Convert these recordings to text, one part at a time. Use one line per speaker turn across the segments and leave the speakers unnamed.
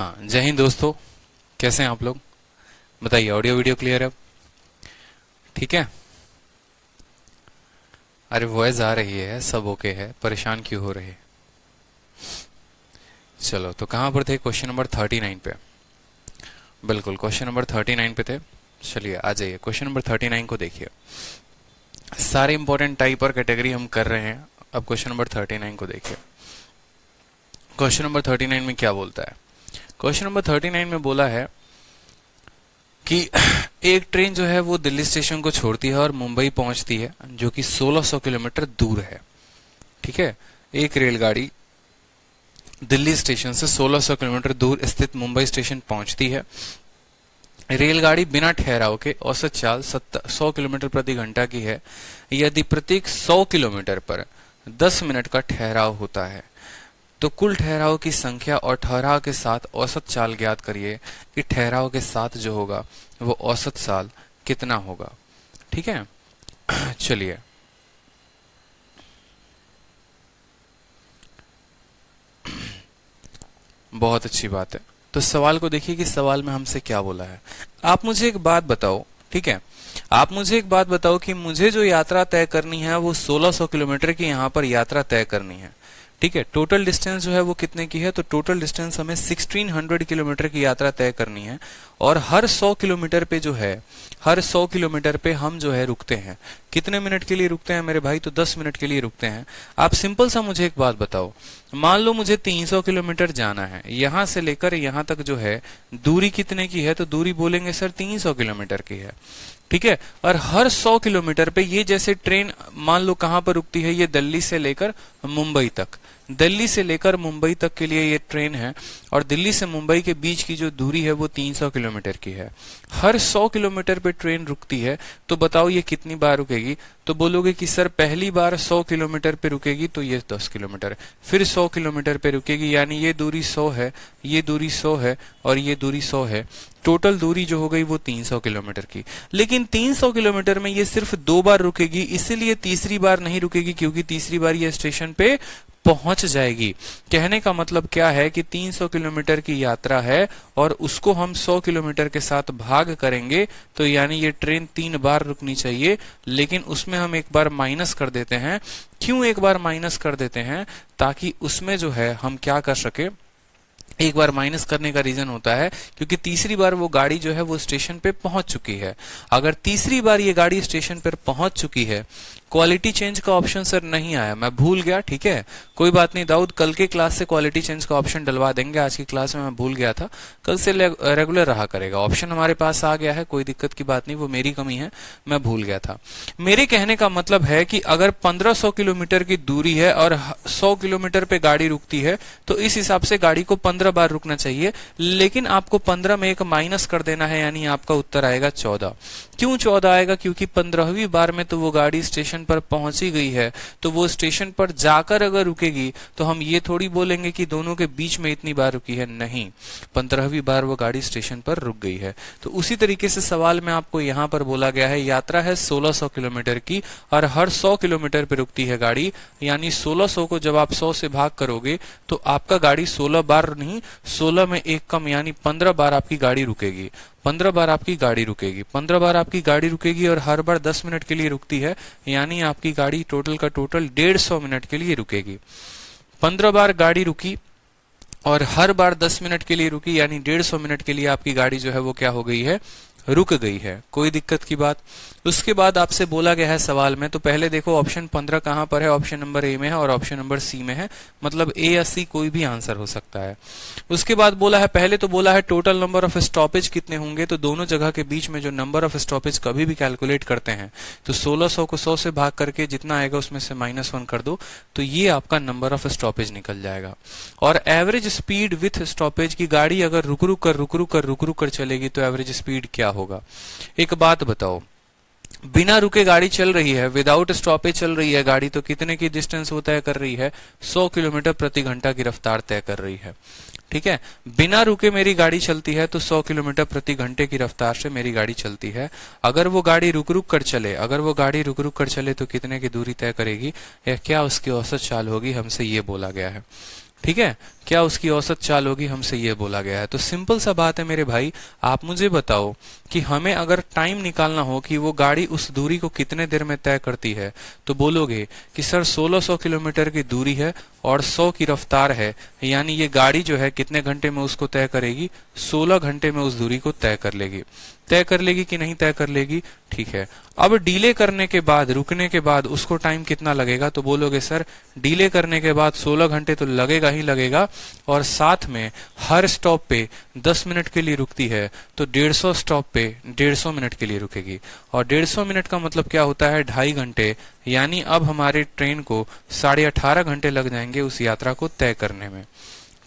हाँ, जय हिंद दोस्तों। कैसे हैं आप लोग? बताइए, ऑडियो वीडियो क्लियर है? ठीक है। अरे वॉइस आ रही है, सब ओके है, परेशान क्यों हो रहे हैं? चलो, तो कहाँ पर थे? क्वेश्चन नंबर 39 पे। बिल्कुल, क्वेश्चन नंबर 39 पे थे। चलिए आ जाइए, क्वेश्चन नंबर 39 को देखिए। सारे इंपॉर्टेंट टाइप और कैटेगरी हम कर रहे हैं। अब क्वेश्चन नंबर 39 को देखिए। क्वेश्चन नंबर 39 में क्या बोलता है? क्वेश्चन नंबर 39 में बोला है कि एक ट्रेन जो है वो दिल्ली स्टेशन को छोड़ती है और मुंबई पहुंचती है, जो कि 1600 किलोमीटर दूर है। ठीक है, एक रेलगाड़ी दिल्ली स्टेशन से 1600 किलोमीटर दूर स्थित मुंबई स्टेशन पहुंचती है। रेलगाड़ी बिना ठहराव के औसत चाल 100 किलोमीटर प्रति घंटा की है। यदि प्रत्येक 100 किलोमीटर पर 10 मिनट का ठहराव होता है तो कुल ठहराव की संख्या और ठहराव के साथ औसत चाल ज्ञात करिए कि ठहराव के साथ जो होगा वो औसत चाल कितना होगा। ठीक है, चलिए बहुत अच्छी बात है। तो सवाल को देखिए कि सवाल में हमसे क्या बोला है। आप मुझे एक बात बताओ, ठीक है, आप मुझे एक बात बताओ कि मुझे जो यात्रा तय करनी है वो 1600 किलोमीटर की यहाँ पर यात्रा तय करनी है। ठीक है, टोटल डिस्टेंस जो है वो कितने की है? तो टोटल डिस्टेंस हमें 1600 किलोमीटर की यात्रा तय करनी है। और हर 100 किलोमीटर पे जो है, हर 100 किलोमीटर पे हम जो है रुकते हैं। कितने मिनट के लिए रुकते हैं मेरे भाई? तो 10 मिनट के लिए रुकते हैं। आप सिंपल सा मुझे एक बात बताओ, मान लो मुझे 300 किलोमीटर जाना है, यहां से लेकर यहां तक जो है दूरी कितने की है? तो दूरी बोलेंगे सर 300 किलोमीटर की है। ठीक है, और हर 100 किलोमीटर पे ये जैसे ट्रेन मान लो कहां पर रुकती है, ये दिल्ली से लेकर मुंबई तक, दिल्ली से लेकर मुंबई तक के लिए ये ट्रेन है। और दिल्ली से मुंबई के बीच की जो दूरी है वो 300 किलोमीटर की है। हर 100 किलोमीटर पे ट्रेन रुकती है, तो बताओ ये कितनी बार रुकेगी? तो बोलोगे कि सर पहली बार 100 किलोमीटर पे रुकेगी तो ये 10 किलोमीटर, फिर 100 किलोमीटर पे रुकेगी, यानी ये दूरी 100 है, ये दूरी 100 है और ये दूरी 100 है। टोटल दूरी जो हो गई वो 300 किलोमीटर की। लेकिन 300 किलोमीटर में ये सिर्फ 2 बार रुकेगी, इसीलिए तीसरी बार नहीं रुकेगी, क्योंकि तीसरी बार ये स्टेशन पे पहुंच जाएगी। कहने का मतलब क्या है कि 300 किलोमीटर की यात्रा है और उसको हम 100 किलोमीटर के साथ भाग करेंगे, तो यानी ये ट्रेन 3 बार रुकनी चाहिए। लेकिन उसमें हम एक बार माइनस कर देते हैं। क्यों एक बार माइनस कर देते हैं? ताकि उसमें जो है हम क्या कर सके, एक बार माइनस करने का रीजन होता है क्योंकि तीसरी बार वो गाड़ी जो है वो स्टेशन पे पहुंच चुकी है। अगर तीसरी बार ये गाड़ी स्टेशन पर पहुंच चुकी है, क्वालिटी चेंज का ऑप्शन सर नहीं आया, मैं भूल गया, ठीक है, कोई बात नहीं दाऊद, कल के क्लास से क्वालिटी चेंज का ऑप्शन डलवा देंगे। आज की क्लास में मैं भूल गया था, कल से रेगुलर रहा करेगा। ऑप्शन हमारे पास आ गया है, कोई दिक्कत की बात नहीं, वो मेरी कमी है, मैं भूल गया था। मेरे कहने का मतलब है कि अगर 1500 किलोमीटर की दूरी है और 100 किलोमीटर पे गाड़ी रुकती है, तो इस हिसाब से गाड़ी को 15 बार रुकना चाहिए। लेकिन आपको 15 में एक माइनस कर देना है, यानी आपका उत्तर आएगा 14। क्यों 14 आएगा? क्योंकि 15वीं बार में तो वो गाड़ी स्टेशन पर पहुंची गई है, तो वो स्टेशन पर जाकर अगर रुकेगी तो हम ये थोड़ी बोलेंगे कि दोनों के बीच में इतनी बार रुकी है, नहीं, 15वीं बार वो गाड़ी स्टेशन पर रुक गई है। तो उसी तरीके से सवाल में आपको यहाँ पर बोला गया है यात्रा है 1600 किलोमीटर की और हर 100 किलोमीटर पे रुकती है गाड़ी, यानी 1600 को जब आप 100 से भाग करोगे तो आपका गाड़ी 16 बार नहीं, 16 में एक कम, यानी 15 बार आपकी गाड़ी रुकेगी। 15 बार आपकी गाड़ी रुकेगी, 15 बार आपकी गाड़ी रुकेगी और हर बार 10 मिनट के लिए रुकती है, यानी आपकी गाड़ी टोटल का टोटल 150 मिनट के लिए रुकेगी। 15 बार गाड़ी रुकी और हर बार 10 मिनट के लिए रुकी, यानी 150 मिनट के लिए आपकी गाड़ी जो है वो क्या हो गई है? रुक गई है। कोई दिक्कत की बात? उसके बाद आपसे बोला गया है सवाल में, तो पहले देखो ऑप्शन 15 कहां पर है? ऑप्शन नंबर ए में है और ऑप्शन नंबर सी में है, मतलब ए या सी कोई भी आंसर हो सकता है। उसके बाद बोला है, पहले तो बोला है टोटल नंबर ऑफ स्टॉपेज कितने होंगे, तो दोनों जगह के बीच में जो नंबर ऑफ स्टॉपेज कभी भी कैलकुलेट करते हैं तो 1600 को 100 से भाग करके जितना आएगा उसमें से -1 कर दो, तो ये आपका नंबर ऑफ स्टॉपेज निकल जाएगा। और एवरेज स्पीड विथ स्टॉपेज की गाड़ी अगर रुक रुक कर चलेगी तो एवरेज स्पीड क्या होगा? एक बात बताओ, बिना रुके गाड़ी चल रही है, विदाउट स्टॉपेज चल रही है गाड़ी, तो कितने की डिस्टेंस वो तय कर रही है? 100 किलोमीटर प्रति घंटा की रफ्तार तय कर रही है। ठीक है, बिना रुके मेरी गाड़ी चलती है तो 100 किलोमीटर प्रति घंटे की रफ्तार से मेरी गाड़ी चलती है। अगर वो गाड़ी रुक रुक कर चले, अगर वो गाड़ी रुक रुक कर चले तो कितने की दूरी तय करेगी या क्या उसकी औसत चाल होगी, हमसे ये बोला गया है। ठीक है, क्या उसकी औसत चाल होगी, हमसे ये बोला गया है। तो सिंपल सा बात है मेरे भाई, आप मुझे बताओ कि हमें अगर टाइम निकालना हो कि वो गाड़ी उस दूरी को कितने देर में तय करती है, तो बोलोगे कि सर 1600 किलोमीटर की दूरी है और 100 की रफ्तार है, यानी ये गाड़ी जो है कितने घंटे में उसको तय करेगी, 16 घंटे में उस दूरी को तय कर लेगी। तय कर लेगी कि नहीं तय कर लेगी, ठीक है। अब डीले करने के बाद, रुकने के बाद उसको टाइम कितना लगेगा, तो बोलोगे सर डीले करने के बाद 16 घंटे तो लगेगा ही लगेगा, और साथ में हर स्टॉप पे 10 मिनट के लिए रुकती है, तो 150 स्टॉप पे 150 मिनट के लिए रुकेगी। और 150 मिनट का मतलब क्या होता है, 2.5 घंटे, यानी अब हमारे ट्रेन को 18.5 घंटे लग जाएंगे उस यात्रा को तय करने में।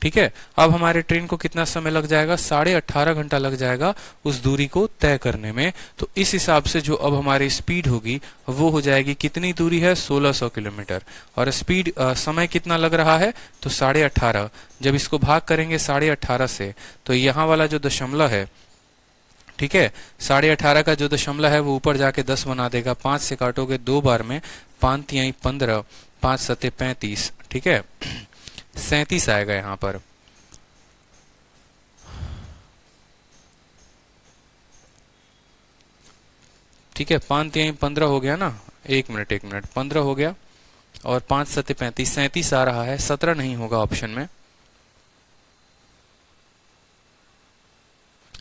ठीक है, अब हमारे ट्रेन को कितना समय लग जाएगा, 18.5 घंटा लग जाएगा उस दूरी को तय करने में। तो इस हिसाब से जो अब हमारी स्पीड होगी वो हो जाएगी, कितनी दूरी है, 1600 किलोमीटर, और स्पीड समय कितना लग रहा है, तो 18.5। जब इसको भाग करेंगे 18.5 से, तो यहाँ वाला जो दशमलव है, ठीक है, 18.5 का जो दशमलव है वो ऊपर जाके 10 बना देगा। 5 से काटोगे 2 बार में, 5 तिहाई 15, 5 सते 35, ठीक है, 37 आएगा यहाँ पर। ठीक है, 5 तिहाई 15 हो गया ना, 1 मिनट 15 हो गया, और 5 सते 35, 37 आ रहा है, 17 नहीं होगा ऑप्शन में।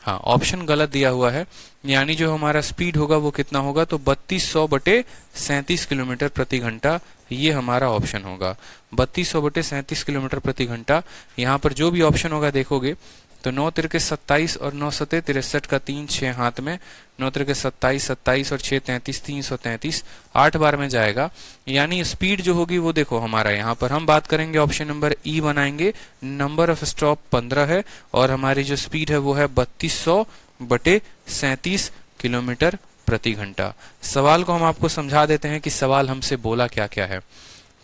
हाँ, ऑप्शन गलत दिया हुआ है, यानी जो हमारा स्पीड होगा वो कितना होगा, तो 3200 बटे 37 किलोमीटर प्रति घंटा, ये हमारा ऑप्शन होगा। 3200 बटे 37 किलोमीटर प्रति घंटा। यहाँ पर जो भी ऑप्शन होगा देखोगे तो 9 तिरके 27 और 9 सते 63 का 3 6 हाथ में, 9 तिरके 27 27 और 6 33, 333, 8 बार में जाएगा। यानी स्पीड जो होगी वो देखो हमारा, यहाँ पर हम बात करेंगे ऑप्शन नंबर ई बनाएंगे, नंबर ऑफ स्टॉप 15 है, और हमारी जो स्पीड है वो है 3200 बटे 37 किलोमीटर प्रति घंटा। सवाल को हम आपको समझा देते हैं कि सवाल हमसे बोला क्या क्या है।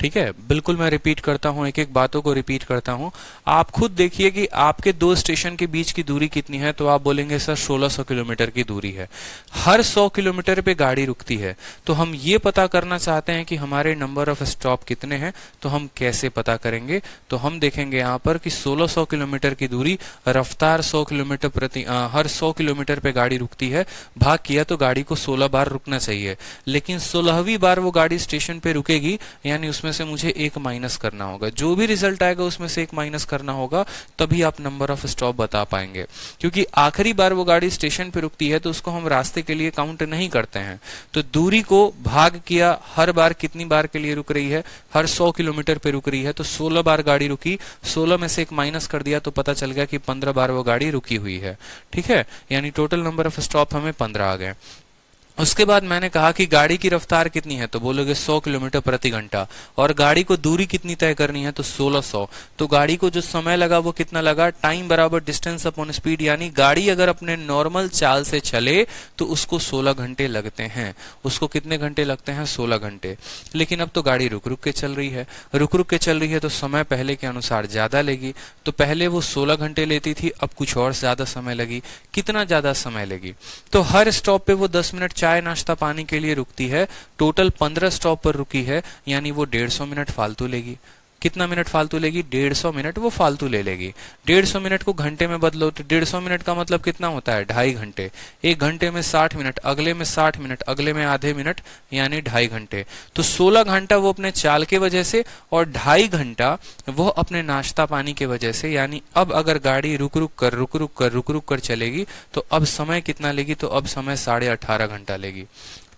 ठीक है, बिल्कुल मैं रिपीट करता हूं, एक एक बातों को रिपीट करता हूं। आप खुद देखिए कि आपके 2 स्टेशन के बीच की दूरी कितनी है, तो आप बोलेंगे सर 1600 किलोमीटर की दूरी है। हर 100 किलोमीटर पे गाड़ी रुकती है, तो हम ये पता करना चाहते हैं कि हमारे नंबर ऑफ स्टॉप कितने हैं। तो हम कैसे पता करेंगे, तो हम देखेंगे यहाँ पर कि 1600 किलोमीटर की दूरी, रफ्तार 100 किलोमीटर प्रति हर 100 किलोमीटर पे गाड़ी रुकती है, भाग किया तो गाड़ी को 16 बार रुकना चाहिए, लेकिन 16वीं बार वो गाड़ी स्टेशन पे रुकेगी, यानी उसमें से मुझे एक माइनस करना होगा। जो भी रिजल्ट आएगा उसमें से एक माइनस करना होगा, तभी आप नंबर ऑफ स्टॉप बता पाएंगे। क्योंकि आखिरी बार वो गाड़ी स्टेशन पे रुकती है तो उसको हम रास्ते के लिए काउंट नहीं करते हैं। तो दूरी को भाग किया, हर बार कितनी बार के लिए रुक रही है, हर 100 किलोमीटर पे रुक रही है, तो 16 बार गाड़ी रुकी, 16 में से एक माइनस कर दिया तो पता चल गया कि 15 बार वो गाड़ी रुकी हुई है। ठीक है, यानी टोटल नंबर ऑफ स्टॉप हमें 15 आ गए। उसके बाद मैंने कहा कि गाड़ी की रफ्तार कितनी है, तो बोलोगे 100 किलोमीटर प्रति घंटा, और गाड़ी को दूरी कितनी तय करनी है, तो 1600। तो गाड़ी को जो समय लगा वो कितना लगा, टाइम बराबर डिस्टेंस अपॉन स्पीड, यानी गाड़ी अगर अपने नॉर्मल चाल से चले तो उसको 16 घंटे लगते हैं। उसको कितने घंटे लगते हैं, 16 घंटे। लेकिन अब तो गाड़ी रुक रुक के चल रही है, रुक रुक के चल रही है, तो समय पहले के अनुसार ज्यादा लेगी। तो पहले वो 16 घंटे लेती थी, अब कुछ और ज्यादा समय लगी। कितना ज्यादा समय लेगी, तो हर स्टॉप पे वो 10 मिनट चाय नाश्ता पानी के लिए रुकती है। टोटल 15 स्टॉप पर रुकी है, यानी वो 150 मिनट फालतू लेगी। कितना मिनट फालतू लेगी, 150 मिनट वो फालतू ले लेगी। 150 मिनट को घंटे में बदलो तो 150 मिनट का मतलब कितना होता है, 2.5 घंटे। 1 घंटे में 60 मिनट, अगले में 60 मिनट, अगले में आधे मिनट, यानी 2.5 घंटे। तो 16 घंटा वो अपने चाल के वजह से, और 2.5 घंटा वो अपने नाश्ता पानी के वजह से। यानी अब अगर गाड़ी रुक रुक कर चलेगी तो अब समय कितना लेगी, तो अब समय 18.5 घंटा लेगी।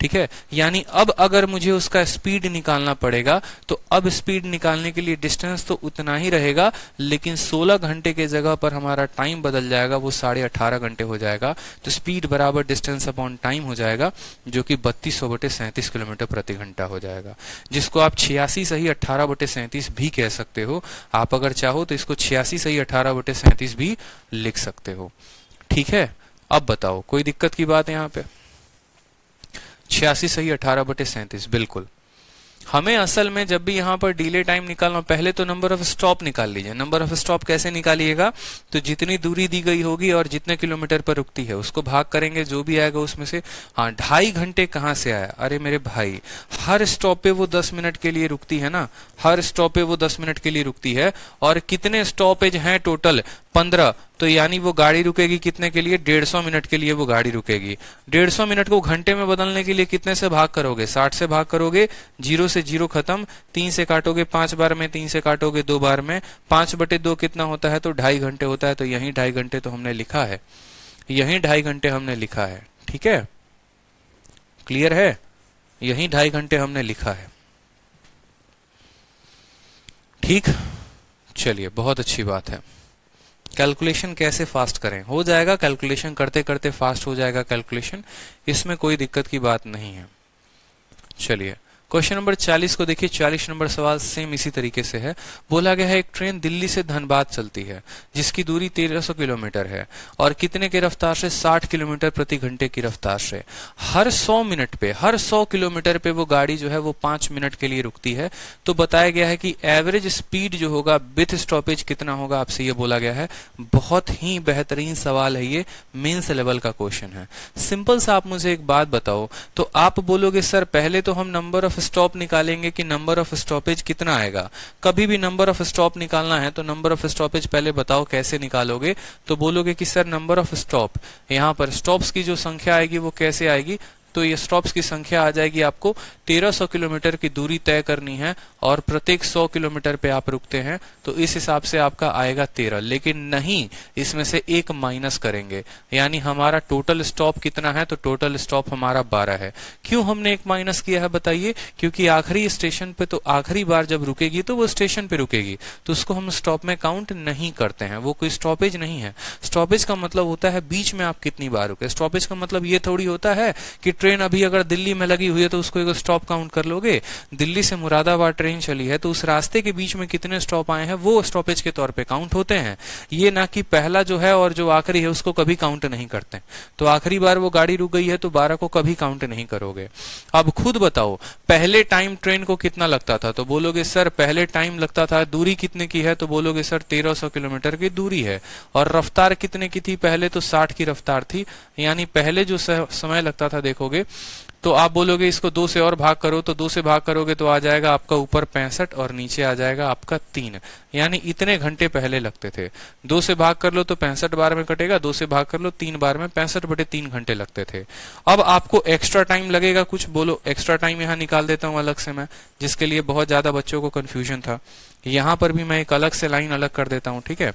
ठीक है, यानी अब अगर मुझे उसका स्पीड निकालना पड़ेगा तो अब स्पीड निकालने के लिए डिस्टेंस तो उतना ही रहेगा, लेकिन 16 घंटे के जगह पर हमारा टाइम बदल जाएगा, वो 18.5 घंटे हो जाएगा। तो स्पीड बराबर डिस्टेंस अपॉन टाइम हो जाएगा, जो कि 3200 बटे 37 किलोमीटर प्रति घंटा हो जाएगा, जिसको आप 86 सही 18 बटे 37 भी कह सकते हो। आप अगर चाहो तो इसको 86 सही 18 बटे 37 भी लिख सकते हो। ठीक है, अब बताओ कोई दिक्कत की बात है यहाँ पे। 86 सही 18 बटे 37, बिल्कुल। हमें असल में जब भी यहाँ पर डिले टाइम निकालना, पहले तो नंबर ऑफ स्टॉप निकाल लीजिए। नंबर ऑफ स्टॉप कैसे निकालिएगा, तो जितनी दूरी दी गई होगी और जितने किलोमीटर पर रुकती है उसको भाग करेंगे, जो भी आएगा उसमें से। हाँ, 2.5 घंटे कहाँ से आया, अरे मेरे भाई हर स्टॉप पे वो 10 मिनट के लिए रुकती है ना, हर स्टॉप पे वो 10 मिनट के लिए रुकती है। और कितने स्टॉपेज हैं टोटल, 15। तो यानी वो गाड़ी रुकेगी कितने के लिए, 150 मिनट के लिए वो गाड़ी रुकेगी। 150 मिनट को घंटे में बदलने के लिए कितने से भाग करोगे, 60 से भाग करोगे, 0 से 0 खत्म, 3 से काटोगे 5 बार में, 3 से काटोगे 2 बार में, 5/2 कितना होता है, तो 2.5 घंटे होता है। तो यही 2.5 घंटे तो हमने लिखा है, यही 2.5 घंटे हमने लिखा है। ठीक है, क्लियर है, यही 2.5 घंटे हमने लिखा है। ठीक, चलिए बहुत अच्छी बात है। कैलकुलेशन कैसे फास्ट करें, हो जाएगा, कैलकुलेशन करते करते फास्ट हो जाएगा कैलकुलेशन, इसमें कोई दिक्कत की बात नहीं है। चलिए क्वेश्चन नंबर 40 को देखिए। 40 नंबर सवाल सेम इसी तरीके से है। बोला गया है एक ट्रेन दिल्ली से धनबाद चलती है जिसकी दूरी 1300 किलोमीटर है और कितने की रफ्तार से, 60 किलोमीटर प्रति घंटे की रफ्तार से। हर 100 मिनट पे, हर 100 किलोमीटर पे वो गाड़ी जो है वो 5 मिनट के लिए रुकती है। तो बताया गया है कि एवरेज स्पीड जो होगा विथ स्टॉपेज कितना होगा, आपसे ये बोला गया है। बहुत ही बेहतरीन सवाल है ये, मेंस लेवल का क्वेश्चन है। सिंपल सा आप मुझे एक बात बताओ, तो आप बोलोगे सर पहले तो हम नंबर ऑफ स्टॉप निकालेंगे कि नंबर ऑफ स्टॉपेज कितना आएगा। कभी भी नंबर ऑफ स्टॉप निकालना है तो नंबर ऑफ स्टॉपेज पहले बताओ कैसे निकालोगे। तो बोलोगे कि सर नंबर ऑफ स्टॉप, यहाँ पर स्टॉप्स की जो संख्या आएगी वो कैसे आएगी, तो ये स्टॉप्स की संख्या आ जाएगी, आपको 1300 किलोमीटर की दूरी तय करनी है और प्रत्येक 100 किलोमीटर पे आप रुकते हैं, तो इस हिसाब से आपका आएगा 13। लेकिन नहीं, इसमें से एक माइनस करेंगे, यानी हमारा टोटल स्टॉप कितना है, तो टोटल स्टॉप हमारा 12 है। क्यों हमने एक माइनस किया है बताइए, क्योंकि आखिरी स्टेशन पे, तो आखिरी बार जब रुकेगी तो वो स्टेशन पे रुकेगी, तो उसको हम स्टॉप में काउंट नहीं करते हैं, वो कोई स्टॉपेज नहीं है। स्टॉपेज का मतलब होता है बीच में आप कितनी बार रुके। स्टॉपेज का मतलब ये थोड़ी होता है कि ट्रेन अभी अगर दिल्ली में लगी हुई है तो उसको एक स्टॉप काउंट कर लोगे। दिल्ली से मुरादाबाद ट्रेन चली है तो उस रास्ते के बीच में कितने स्टॉप आए हैं वो स्टॉपेज के तौर पे काउंट होते हैं। ये ना कि पहला जो है और जो आखिरी है उसको कभी काउंट नहीं करते। तो आखिरी बार वो गाड़ी रुक गई है तो 12 को कभी काउंट नहीं करोगे। अब खुद बताओ पहले टाइम ट्रेन को कितना लगता था, तो बोलोगे सर पहले टाइम लगता था, दूरी कितने की है, तो बोलोगे सर 1300 किलोमीटर की दूरी है। और रफ्तार कितने की थी पहले, तो 60 की रफ्तार थी। यानी पहले जो समय लगता था देखोगे तो आप बोलोगे इसको 2 से और भाग करो, तो 2 से भाग करोगे तो आ जाएगा आपका ऊपर 65 और नीचे आ जाएगा आपका 3, यानी इतने घंटे पहले लगते थे। 2 से भाग कर लो तो 65 बार में कटेगा, 2 से भाग कर लो 3 बार में, 65/3 घंटे लगते थे। अब आपको एक्स्ट्रा टाइम लगेगा कुछ, बोलो एक्स्ट्रा टाइम यहाँ निकाल देता हूँ अलग से मैं, जिसके लिए बहुत ज्यादा बच्चों को कंफ्यूजन था। यहाँ पर भी मैं एक अलग से लाइन अलग कर देता हूँ, ठीक है,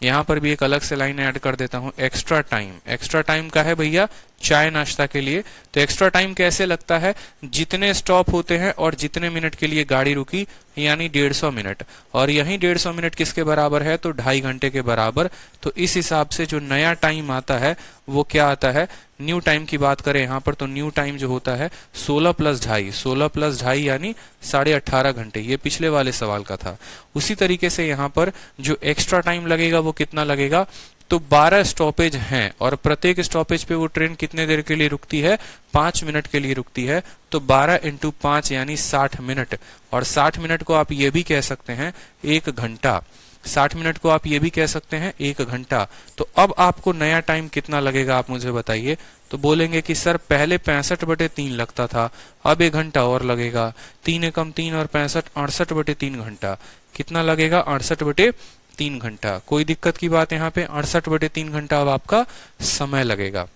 यहाँ पर भी एक अलग से लाइन ऐड कर देता हूँ। एक्स्ट्रा टाइम, एक्स्ट्रा टाइम का है भैया चाय नाश्ता के लिए। तो एक्स्ट्रा टाइम कैसे लगता है, जितने स्टॉप होते हैं और जितने मिनट के लिए गाड़ी रुकी, यानी 150 मिनट, और यही 150 मिनट किसके बराबर है, तो 2.5 घंटे के बराबर। तो इस हिसाब से जो नया टाइम आता है वो क्या आता है, न्यू टाइम की बात करें यहाँ पर तो न्यू टाइम जो होता है 16 + 2.5, 16 + 2.5 यानी 18.5 घंटे। ये पिछले वाले सवाल का था। उसी तरीके से यहाँ पर जो एक्स्ट्रा टाइम लगेगा वो कितना लगेगा, तो 12 स्टॉपेज हैं और प्रत्येक स्टॉपेज पे वो ट्रेन कितने देर के लिए रुकती है, 5 मिनट के लिए रुकती है। तो 12 × 5 यानी 60 मिनट, और 60 मिनट को आप ये भी कह सकते हैं 1 घंटा। 60 मिनट को आप ये भी कह सकते हैं 1 घंटा। तो अब आपको नया टाइम कितना लगेगा आप मुझे बताइए। तो बोलेंगे कि सर पहले 65/3 लगता था, अब 1 घंटा और लगेगा। 3 × 3 और 65, 68/3 घंटा। कितना लगेगा, 68/3 घंटा। कोई दिक्कत की बात यहाँ पे, 68/3 घंटा अब आपका समय लगेगा।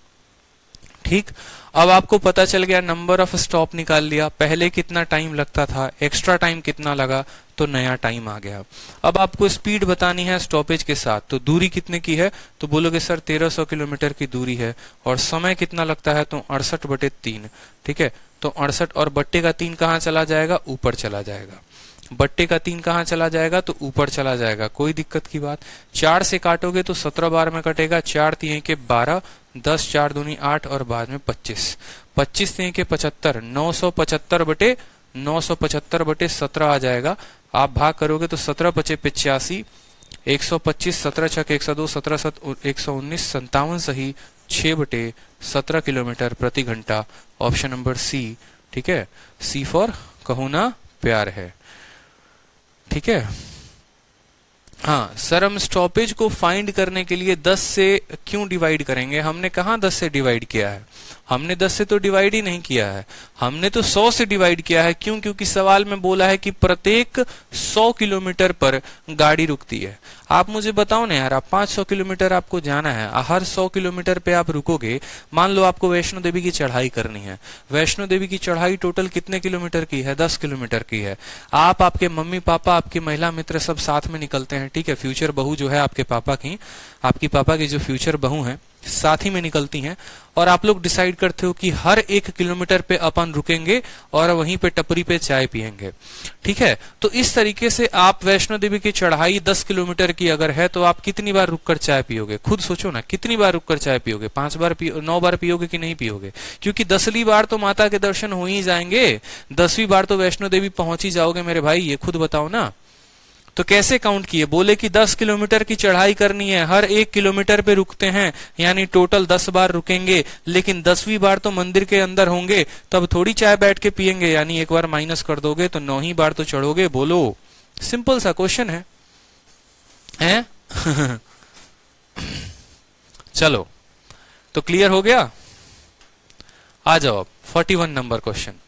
ठीक, अब आपको पता चल गया, नंबर ऑफ स्टॉप निकाल लिया, पहले कितना टाइम लगता था, एक्स्ट्रा टाइम कितना लगा, तो नया टाइम आ गया। अब आपको स्पीड बतानी है स्टॉपेज के साथ, तो दूरी कितने की है, तो बोलोगे सर 1300 किलोमीटर की दूरी है, और समय कितना लगता है, तो 68/3। ठीक है, तो 68 और बट्टे का 3 कहाँ चला जाएगा, ऊपर चला जाएगा। बट्टे का 3 कहाँ चला जाएगा, तो ऊपर चला जाएगा। कोई दिक्कत की बात। 4 से काटोगे तो 17 बार में कटेगा, 4 × 3 = 12, 10 4 दूनी 8 और बाद में 25, 25 × 3 = 75, 975/17 आ जाएगा। आप भाग करोगे तो 17 × 5 = 85, 125, 17 × 6 = 102, 17 × 7 = 119, 57 सही, 6/17 किलोमीटर प्रति घंटा। ऑप्शन नंबर सी, ठीक है, सी फॉर कहो ना प्यार है। ठीक है, हाँ सर, हम स्टॉपेज को फाइंड करने के लिए 10 से क्यों डिवाइड करेंगे? हमने कहा 10 से डिवाइड किया है, हमने 10 से तो डिवाइड ही नहीं किया है, हमने तो 100 से डिवाइड किया है। क्यों? क्योंकि सवाल में बोला है कि प्रत्येक 100 किलोमीटर पर गाड़ी रुकती है। आप मुझे बताओ ना यार, आप 500 किलोमीटर आपको जाना है, हर 100 किलोमीटर पे आप रुकोगे। मान लो आपको वैष्णो देवी की चढ़ाई करनी है, वैष्णो देवी की चढ़ाई टोटल कितने किलोमीटर की है? 10 किलोमीटर की है। आप, आपके मम्मी पापा, आपके महिला मित्र सब साथ में निकलते हैं। ठीक है, फ्यूचर बहू जो है आपके पापा की, आपकी पापा की जो फ्यूचर बहू है, साथ ही में निकलती हैं, और आप लोग डिसाइड करते हो कि हर 1 किलोमीटर पे अपन रुकेंगे और वहीं पे टपरी पे चाय पियेंगे। ठीक है, तो इस तरीके से आप वैष्णो देवी की चढ़ाई 10 किलोमीटर की अगर है तो आप कितनी बार रुककर चाय पियोगे? खुद सोचो ना, कितनी बार रुककर चाय पियोगे? 5 बार 9 बार पियोगे कि नहीं पियोगे? क्योंकि 10वीं बार तो माता के दर्शन हो ही जाएंगे, 10वीं बार तो वैष्णो देवी पहुंच ही जाओगे मेरे भाई, ये खुद बताओ ना। तो कैसे काउंट किए? बोले कि 10 किलोमीटर की चढ़ाई करनी है, हर 1 किलोमीटर पे रुकते हैं, यानी टोटल 10 बार रुकेंगे, लेकिन 10वीं बार तो मंदिर के अंदर होंगे, तब थोड़ी चाय बैठ के पियेंगे, यानी एक बार माइनस कर दोगे तो 9 ही बार तो चढ़ोगे। बोलो, सिंपल सा क्वेश्चन है, हैं? चलो, तो क्लियर हो गया? आ जाओ अब 41 नंबर क्वेश्चन।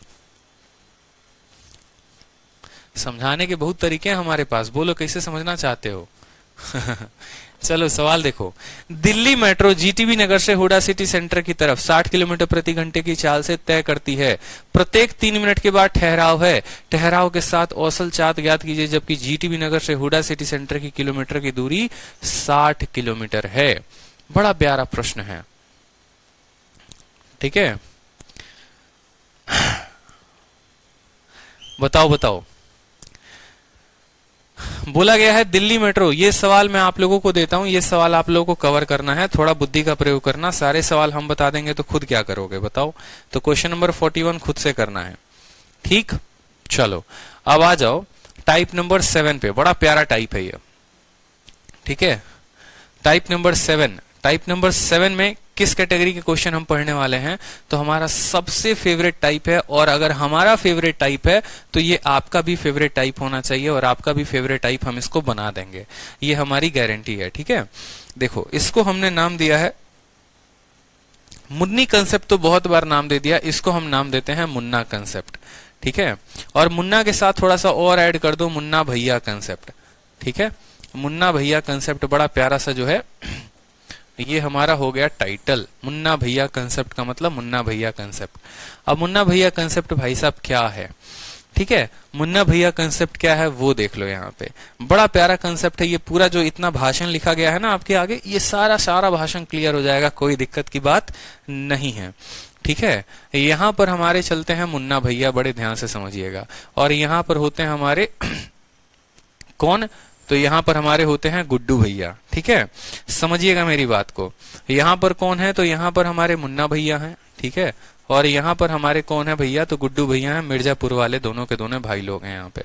समझाने के बहुत तरीके हैं हमारे पास, बोलो कैसे समझना चाहते हो? चलो सवाल देखो। दिल्ली मेट्रो जीटीबी नगर से हुडा सिटी सेंटर की तरफ 60 किलोमीटर प्रति घंटे की चाल से तय करती है। प्रत्येक 3 मिनट के बाद ठहराव है। ठहराव के साथ औसल चार्ट ज्ञात कीजिए, जबकि जीटीबी नगर से हुडा सिटी सेंटर की किलोमीटर की दूरी 60 किलोमीटर है। बड़ा प्यारा प्रश्न है। ठीक है, बताओ बताओ। बोला गया है दिल्ली मेट्रो, ये सवाल मैं आप लोगों को देता हूं, ये सवाल आप लोगों को कवर करना है, थोड़ा बुद्धि का प्रयोग करना। सारे सवाल हम बता देंगे तो खुद क्या करोगे बताओ? तो क्वेश्चन नंबर 41 खुद से करना है। ठीक, चलो अब आ जाओ टाइप नंबर 7 पे। बड़ा प्यारा टाइप है ये। ठीक है, टाइप नंबर 7। टाइप नंबर 7 में किस कैटेगरी के क्वेश्चन हम पढ़ने वाले हैं? तो हमारा सबसे फेवरेट टाइप है, और अगर हमारा फेवरेट टाइप है तो ये आपका भी फेवरेट टाइप होना चाहिए, और आपका भी फेवरेट टाइप हम इसको बना देंगे, ये हमारी गारंटी है। ठीक है, देखो इसको हमने नाम दिया है मुन्नी कंसेप्ट, तो बहुत बार नाम दे दिया, इसको हम नाम देते हैं मुन्ना कंसेप्ट। ठीक है, और मुन्ना के साथ थोड़ा सा और ऐड कर दो, मुन्ना भैया कंसेप्ट। ठीक है, मुन्ना भैया कंसेप्ट बड़ा प्यारा सा जो है, ये हमारा हो गया टाइटल। मुन्ना भैया कंसेप्ट का मतलब मुन्ना भैया कंसेप्ट। अब मुन्ना भैया कंसेप्ट भाई साहब क्या है? ठीक है, मुन्ना भैया कंसेप्ट क्या है वो देख लो यहाँ पे। बड़ा प्यारा कंसेप्ट है ये। पूरा जो इतना भाषण लिखा गया है ना आपके आगे, ये सारा भाषण क्लियर हो जाएगा, कोई दिक्कत की बात नहीं है। ठीक है, यहाँ पर हमारे चलते हैं मुन्ना भैया, बड़े ध्यान से समझिएगा। और यहाँ पर होते हैं हमारे कौन? तो यहाँ पर हमारे होते हैं गुड्डू भैया। ठीक है, समझिएगा मेरी बात को। यहाँ पर कौन है? तो यहाँ पर हमारे मुन्ना भैया हैं। ठीक है, और यहाँ पर हमारे कौन है भैया? तो गुड्डू भैया हैं, मिर्जापुर वाले, दोनों के दोनों भाई लोग हैं यहाँ पे।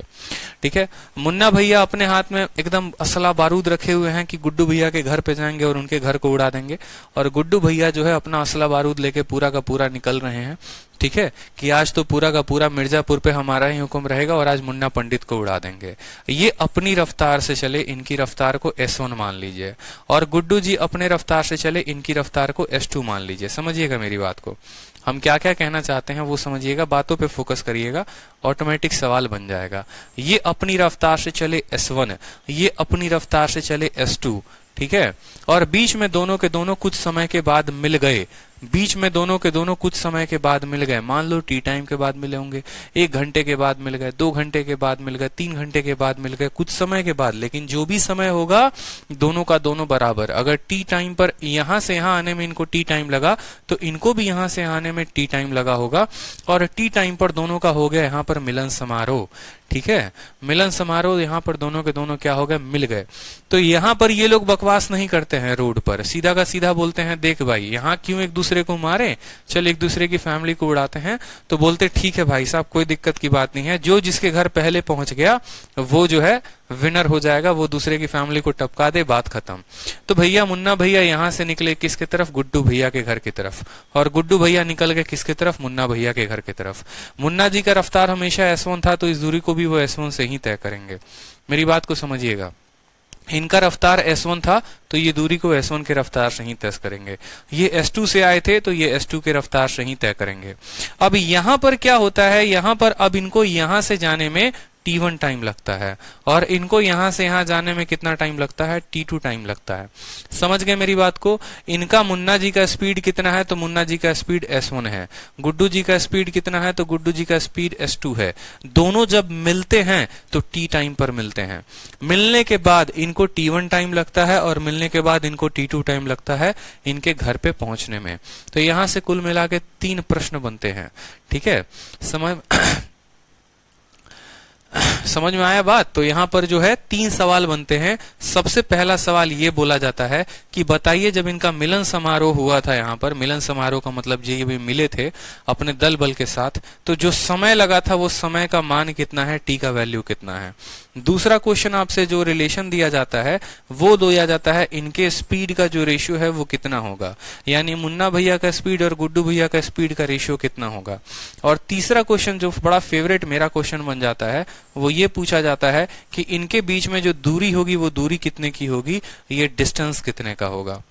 ठीक है, मुन्ना भैया अपने हाथ में एकदम असला बारूद रखे हुए हैं कि गुड्डू भैया के घर पे जाएंगे और उनके घर को उड़ा देंगे, और गुड्डू भैया जो है अपना असला बारूद लेके पूरा का पूरा निकल रहे हैं। ठीक है, कि आज तो पूरा का पूरा मिर्जापुर पे हमारा ही हुक्म रहेगा और आज मुन्ना पंडित को उड़ा देंगे। ये अपनी रफ्तार से चले, इनकी रफ्तार को S1 मान लीजिए, और गुड्डू जी अपने रफ्तार से चले, इनकी रफ्तार को S2 मान लीजिए। समझिएगा मेरी बात को, हम क्या क्या कहना चाहते हैं वो समझिएगा, बातों पे फोकस करिएगा, ऑटोमेटिक सवाल बन जाएगा। ये अपनी रफ्तार से चले S1, ये अपनी रफ्तार से चले S2। ठीक है, और बीच में दोनों के दोनों कुछ समय के बाद मिल गए, बीच में दोनों के दोनों कुछ समय के बाद मिल गए। मान लो टी टाइम के बाद मिले होंगे, 1 घंटे के बाद मिल गए, 2 घंटे के बाद मिल गए, 3 घंटे के बाद मिल गए, कुछ समय के बाद, लेकिन जो भी समय होगा दोनों का दोनों बराबर। अगर टी टाइम पर यहां से यहां आने में इनको टी टाइम लगा तो इनको भी यहां से आने में टी टाइम लगा होगा, और टी टाइम पर दोनों का हो गया यहाँ पर मिलन समारोह। ठीक है, मिलन समारोह, यहाँ पर दोनों के दोनों क्या हो गए? मिल गए। तो यहाँ पर ये लोग बकवास नहीं करते हैं रोड पर, सीधा का सीधा बोलते हैं, देख भाई यहाँ क्यों एक दूसरे दूसरे को मारे, चल एक दूसरे की फैमिली को उड़ाते हैं। तो बोलते ठीक है भाई साहब, कोई दिक्कत की बात नहीं है, जो जिसके घर पहले पहुंच गया वो जो है विनर हो जाएगा, वो दूसरे की फैमिली को टपका दे, बात खत्म। तो भैया मुन्ना भैया यहां से निकले किसके तरफ? गुड्डू भैया के घर की तरफ, और गुड्डू भैया निकल गए किसके तरफ? मुन्ना भैया के घर की तरफ। मुन्ना जी का रफ्तार हमेशा S1 था, तो इस दूरी को भी वो S1 से ही तय करेंगे। मेरी बात को समझिएगा, इनका रफ्तार S1 था तो ये दूरी को S1 के रफ्तार से ही तय करेंगे। ये S2 से आए थे तो ये S2 के रफ्तार से ही तय करेंगे। अब यहां पर क्या होता है, यहां पर अब इनको यहां से जाने में T1 टाइम लगता है, और इनको यहां से यहां जाने में कितना टाइम लगता है? T2 टाइम लगता है। समझ गए मेरी बात को? इनका मुन्ना जी का स्पीड कितना है? तो मुन्ना जी का स्पीड S1 है। गुड्डू जी का स्पीड कितना है? तो गुड्डू जी का स्पीड S2 है। दोनों जब मिलते हैं तो T टाइम पर मिलते हैं। मिलने के बाद इनको T1 टाइम लगता है, और मिलने के बाद इनको T2 टाइम लगता है इनके घर पे पहुंचने में। तो यहां से कुल मिला के 3 प्रश्न बनते हैं। ठीक है, समझ में आया बात? तो यहां पर जो है 3 सवाल बनते हैं। सबसे पहला सवाल ये बोला जाता है कि बताइए जब इनका मिलन समारोह हुआ था, यहां पर मिलन समारोह का मतलब ये भी मिले थे अपने दल बल के साथ, तो जो समय लगा था वो समय का मान कितना है, टी का वैल्यू कितना है। दूसरा क्वेश्चन आपसे जो रिलेशन दिया जाता है वो दिया जाता है इनके स्पीड का जो रेशियो है वो कितना होगा, यानी मुन्ना भैया का स्पीड और गुड्डू भैया का स्पीड का रेशियो कितना होगा। और तीसरा क्वेश्चन जो बड़ा फेवरेट मेरा क्वेश्चन बन जाता है वो ये पूछा जाता है कि इनके बीच में जो दूरी होगी वो दूरी कितने की होगी, ये डिस्टेंस कितने का होगा।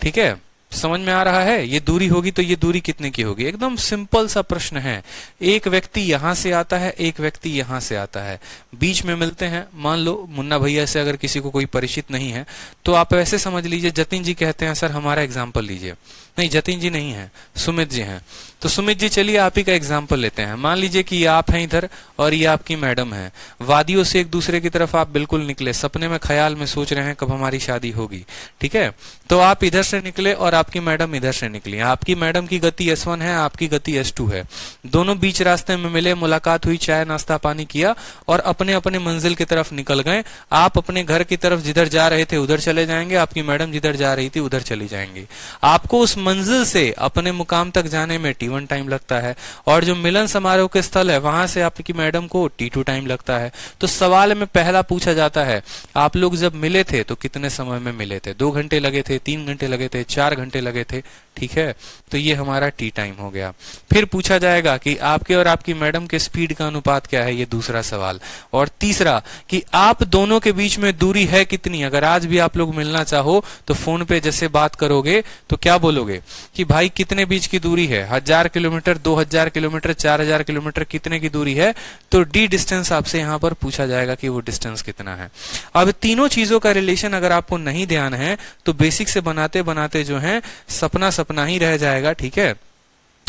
ठीक है, समझ में आ रहा है? ये दूरी होगी तो ये दूरी कितने की होगी। एकदम सिंपल सा प्रश्न है। एक व्यक्ति यहां से आता है, एक व्यक्ति यहां से आता है, बीच में मिलते हैं। मान लो मुन्ना भैया से अगर किसी को कोई परिचित नहीं है तो आप ऐसे समझ लीजिए, जतिन जी कहते हैं सर हमारा एग्जाम्पल लीजिए। नहीं, जतिन जी नहीं है, सुमित जी हैं। तो सुमित जी चलिए आप ही का एग्जाम्पल लेते हैं। मान लीजिए कि ये आप हैं इधर और ये आपकी मैडम है। वादियों से एक दूसरे की तरफ आप बिल्कुल निकले, सपने में ख्याल में सोच रहे हैं कब हमारी शादी होगी। ठीक है, तो आप इधर से निकले और आपकी मैडम इधर से निकली। आपकी मैडम की गति S1 है, आपकी गति S2 है। दोनों बीच रास्ते में मिले, मुलाकात हुई, चाय नाश्ता पानी किया और अपने अपने मंजिल की तरफ निकल गए। आप अपने घर की तरफ जिधर जा रहे थे उधर चले जाएंगे, आपकी मैडम जिधर जा रही थी उधर चली जाएंगी। आपको उस मंजिल से अपने मुकाम तक जाने में T1 टाइम लगता है, और जो मिलन समारोह के स्थल है वहां से आपकी मैडम को T2 टाइम लगता है। तो सवाल में पहला पूछा जाता है आप लोग जब मिले थे तो कितने समय में मिले थे? 2 घंटे लगे थे, 3 घंटे लगे थे, 4 घंटे लगे थे। ठीक है, तो ये हमारा T टाइम हो गया। फिर पूछा जाएगा कि आपके और आपकी मैडम के स्पीड का अनुपात क्या है, ये दूसरा सवाल। और तीसरा कि आप दोनों के बीच में दूरी है कितनी। अगर आज भी आप लोग मिलना चाहो तो फोन पे जैसे बात करोगे तो क्या बोलोगे कि भाई कितने बीच की दूरी है, 1000 किलोमीटर, 2000 किलोमीटर, 4000 किलोमीटर, कितने की दूरी है। तो डी डिस्टेंस आपसे यहां पर पूछा जाएगा कि वो डिस्टेंस कितना है। अब तीनों चीजों का रिलेशन अगर आपको नहीं ध्यान है तो बेसिक से बनाते बनाते जो है सपना सपना ही रह जाएगा। ठीक है,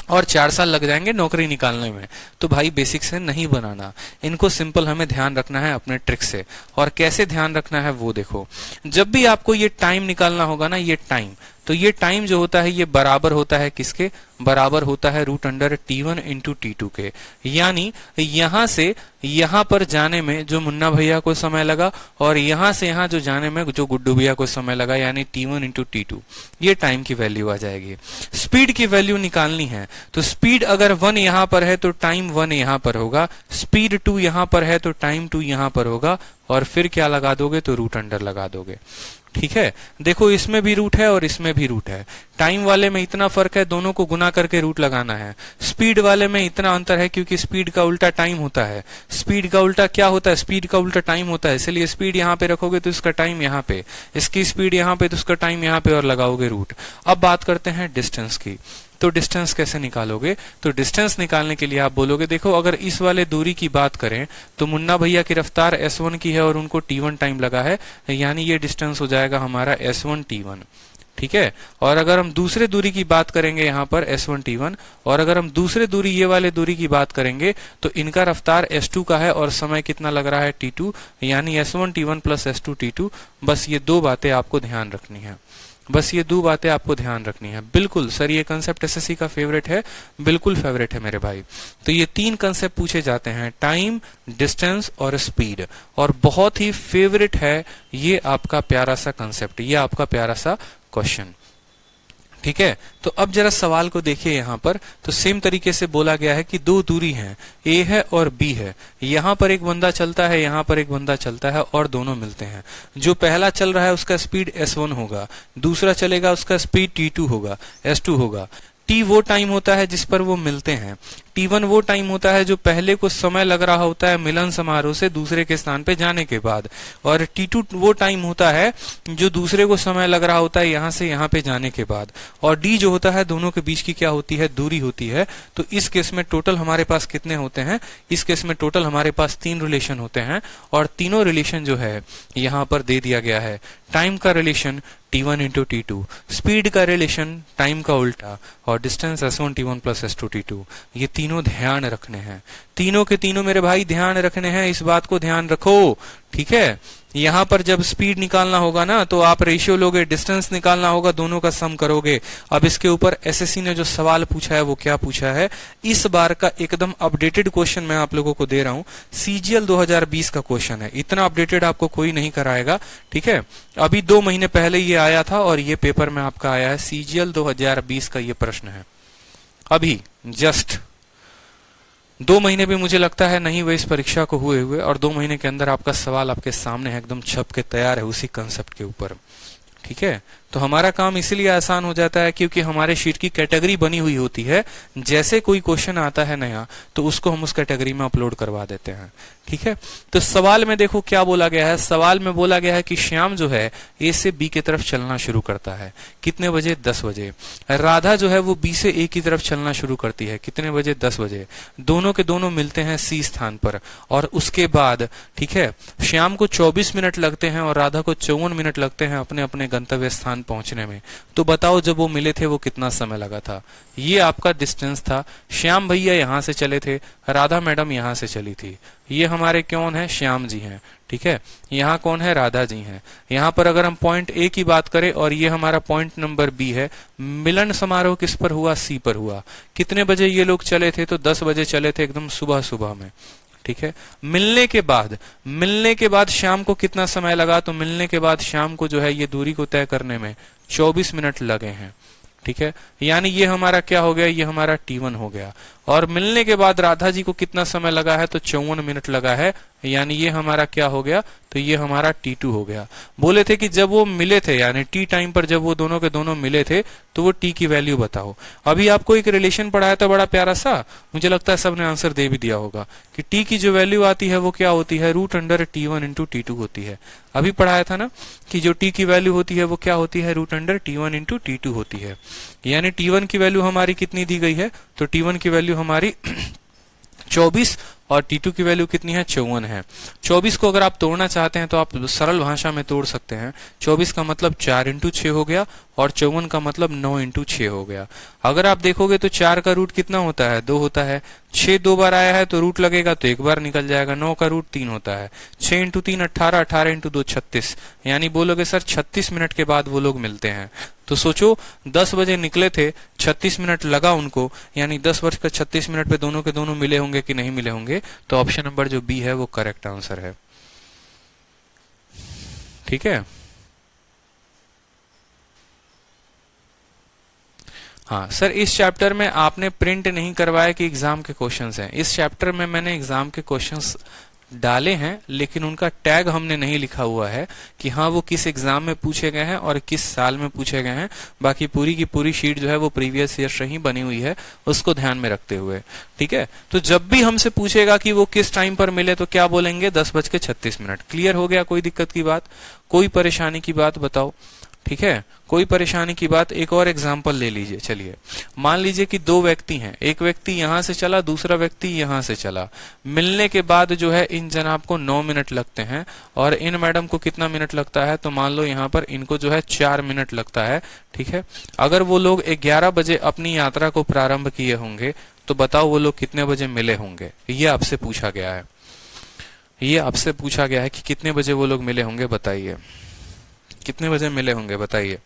और 4 साल लग जाएंगे नौकरी निकालने में। तो भाई बेसिक से नहीं बनाना, इनको सिंपल हमें ध्यान रखना है अपने ट्रिक से। और कैसे ध्यान रखना है वो देखो, जब भी आपको ये टाइम निकालना होगा ना, ये टाइम, तो ये टाइम जो होता है ये बराबर होता है किसके? बराबर होता है √T1 इंटू T2 के। यानी यहां से यहां पर जाने में जो मुन्ना भैया को समय लगा और यहां से यहां जो जाने में जो गुड्डू भैया को समय लगा, यानी T1 इंटू T2, ये टाइम की वैल्यू आ जाएगी। स्पीड की वैल्यू निकालनी है तो स्पीड अगर 1 यहां पर है तो टाइम 1 यहां पर होगा, स्पीड 2 यहां पर है तो टाइम 2 यहां पर होगा, और फिर क्या लगा दोगे? तो √अंडर लगा दोगे। ठीक है, देखो इसमें भी रूट है और इसमें भी रूट है। टाइम वाले में इतना फर्क है, दोनों को गुना करके रूट लगाना है। स्पीड वाले में इतना अंतर है क्योंकि स्पीड का उल्टा टाइम होता है। स्पीड का उल्टा क्या होता है? स्पीड का उल्टा टाइम होता है। इसलिए स्पीड यहाँ पे रखोगे तो इसका टाइम यहाँ पे, इसकी स्पीड यहाँ पे तो उसका टाइम यहाँ पे, और लगाओगे रूट। अब बात करते हैं डिस्टेंस की। तो डिस्टेंस कैसे निकालोगे? तो डिस्टेंस निकालने के लिए आप बोलोगे देखो अगर इस वाले दूरी की बात करें तो मुन्ना भैया की रफ्तार S1 की है और उनको T1 टाइम लगा है, यानी ये डिस्टेंस हो जाएगा हमारा S1 T1। ठीक है, और अगर हम दूसरे दूरी की बात करेंगे यहाँ पर S1 T1, और अगर हम दूसरे दूरी ये वाले दूरी की बात करेंगे तो इनका रफ्तार S2 का है और समय कितना लग रहा है? T2, यानी S1 T1 plus S2 T2। बस ये 2 बातें आपको ध्यान रखनी है, बस ये 2 बातें आपको ध्यान रखनी है। बिल्कुल सर, ये कंसेप्ट एसएससी का फेवरेट है, बिल्कुल फेवरेट है मेरे भाई। तो ये 3 कंसेप्ट पूछे जाते हैं, टाइम, डिस्टेंस और स्पीड, और बहुत ही फेवरेट है ये आपका प्यारा सा कंसेप्ट, ये आपका प्यारा सा क्वेश्चन। ठीक है। तो अब जरा सवाल को देखिए यहाँ पर, तो सेम तरीके से बोला गया है कि दो दूरी हैं, ए है और बी है। यहाँ पर एक बंदा चलता है, यहाँ पर एक बंदा चलता है और दोनों मिलते हैं। जो पहला चल रहा है उसका स्पीड s1 होगा, दूसरा चलेगा उसका स्पीड t2 होगा, s2 होगा। t वो टाइम होता है जिस पर वो मिलते हैं। t1 वो टाइम होता है जो पहले को समय लग रहा होता है मिलन समारोह से दूसरे के स्थान पे जाने के बाद, और t2 वो टाइम होता है जो दूसरे को समय लग रहा होता है यहां से यहां पे जाने के बाद, और d जो होता है दोनों के बीच की क्या होती है, दूरी होती है। तो इस केस में टोटल हमारे पास कितने होते हैं, इस केस में टोटल हमारे पास 3 रिलेशन होते हैं, और तीनों रिलेशन जो है यहां पर दे दिया गया है। टाइम का relation t1 into t2, speed का रिलेशन टाइम का उल्टा, और distance s1 t1 plus s2 t2। ये तीनों ध्यान रखने हैं, तीनों के तीनों मेरे भाई ध्यान रखने हैं, इस बात को ध्यान रखो। ठीक है, यहां पर जब स्पीड निकालना होगा ना तो आप रेशियो लोगे, डिस्टेंस निकालना होगा, दोनों का सम करोगे। अब इसके ऊपर एसएससी ने जो सवाल पूछा है वो क्या पूछा है, इस बार का एकदम अपडेटेड क्वेश्चन मैं आप लोगों को दे रहा हूं। सीजीएल 2020 का क्वेश्चन है, इतना अपडेटेड आपको कोई नहीं कराएगा। ठीक है, अभी 2 महीने पहले ये आया था और ये पेपर में आपका आया है, सीजीएल 2020 का ये प्रश्न है। अभी जस्ट 2 महीने भी मुझे लगता है नहीं हुए इस परीक्षा को हुए, और 2 महीने के अंदर आपका सवाल आपके सामने है, एकदम छप के तैयार है उसी कंसेप्ट के ऊपर। ठीक है, तो हमारा काम इसीलिए आसान हो जाता है क्योंकि हमारे शीट की कैटेगरी बनी हुई होती है। जैसे कोई क्वेश्चन आता है नया तो उसको हम उस कैटेगरी में अपलोड करवा देते हैं। ठीक है, तो सवाल में देखो क्या बोला गया है। सवाल में बोला गया है कि श्याम जो है ए से बी की तरफ चलना शुरू करता है, कितने बजे, 10 बजे। राधा जो है वो बी से ए की तरफ चलना शुरू करती है, कितने बजे, 10 बजे। दोनों के दोनों मिलते हैं सी स्थान पर, और उसके बाद ठीक है श्याम को 24 मिनट लगते हैं और राधा को 54 मिनट लगते हैं अपने अपने गंतव्य स्थान पहुंचने में। तो बताओ जब वो मिले थे वो कितना समय लगा था। ये आपका डिस्टेंस था। श्याम भैया यहां से चले थे, राधा मैडम यहां से चली थी। ये हमारे कौन है, श्याम जी हैं। ठीक है, यहाँ कौन है, राधा जी हैं। यहाँ पर अगर हम पॉइंट ए की बात करें और ये हमारा पॉइंट नंबर बी है, मिलन समारोह किस पर हुआ, सी पर हुआ। कितने बजे ये लोग चले थे, तो 10 बजे चले थे, एकदम सुबह सुबह में। ठीक है, मिलने के बाद शाम को कितना समय लगा, तो मिलने के बाद शाम को जो है ये दूरी को तय करने में 24 मिनट लगे हैं। ठीक है, यानी ये हमारा क्या हो गया, ये हमारा T1 हो गया। और मिलने के बाद राधा जी को कितना समय लगा है, तो 54 मिनट लगा है, यानी ये हमारा क्या हो गया, तो ये हमारा T2 हो गया। बोले थे कि जब वो मिले थे यानी टी टाइम पर जब वो दोनों के दोनों मिले थे तो वो टी की वैल्यू बताओ। अभी आपको एक रिलेशन पढ़ाया था बड़ा प्यारा सा, मुझे लगता है सबने आंसर दे भी दिया होगा कि टी की जो वैल्यू आती है वो क्या होती है, √T1 इंटू T2 होती है। अभी पढ़ाया था ना कि जो टी की वैल्यू होती है वो क्या होती है, √T1 इंटू T2 होती है। यानी T1 की वैल्यू हमारी कितनी दी गई है, तो T1 की वैल्यू हमारी 24 और T2 की वैल्यू कितनी है, 54 है। 24 को अगर आप तोड़ना चाहते हैं तो आप सरल भाषा में तोड़ सकते हैं। 24 का मतलब 4 इंटू 6 हो गया और 54 का मतलब 9 इंटू 6 हो गया। अगर आप देखोगे तो 4 का रूट कितना होता है, 2 होता है। 6 2 बार आया है तो रूट लगेगा तो 1 बार निकल जाएगा। 9 का रूट 3 होता है। 6 इंटू 3 18, 18 इंटू 2 36। यानी बोलोगे सर 36 मिनट के बाद वो लोग मिलते हैं। तो सोचो 10 बजे निकले थे, 36 मिनट लगा उनको, यानी 10 वर्ष का 36 मिनट पे दोनों के दोनों मिले होंगे कि नहीं मिले होंगे। तो ऑप्शन नंबर जो बी है वो करेक्ट आंसर है। ठीक है, हाँ सर इस चैप्टर में आपने प्रिंट नहीं करवाया कि एग्जाम के क्वेश्चंस हैं। इस चैप्टर में मैंने एग्जाम के क्वेश्चंस डाले हैं लेकिन उनका टैग हमने नहीं लिखा हुआ है कि हाँ वो किस एग्जाम में पूछे गए हैं और किस साल में पूछे गए हैं। बाकी पूरी की पूरी शीट जो है वो प्रीवियस ईयर से ही बनी हुई है, उसको ध्यान में रखते हुए। ठीक है, तो जब भी हमसे पूछेगा कि वो किस टाइम पर मिले तो क्या बोलेंगे, 10:36। क्लियर हो गया, कोई दिक्कत की बात, कोई परेशानी की बात बताओ। ठीक है, कोई परेशानी की बात। एक और एग्जांपल ले लीजिए। चलिए मान लीजिए कि 2 व्यक्ति हैं, एक व्यक्ति यहां से चला, दूसरा व्यक्ति यहां से चला। मिलने के बाद जो है इन जनाब को 9 मिनट लगते हैं और इन मैडम को कितना मिनट लगता है, तो मान लो यहाँ पर इनको जो है 4 मिनट लगता है। ठीक है, अगर वो लोग 11 बजे अपनी यात्रा को प्रारंभ किए होंगे तो बताओ वो लोग कितने बजे मिले होंगे। ये आपसे पूछा गया है, ये आपसे पूछा गया है कि कितने बजे वो लोग मिले होंगे, बताइए कितने बजे मिले होंगे, बताइए।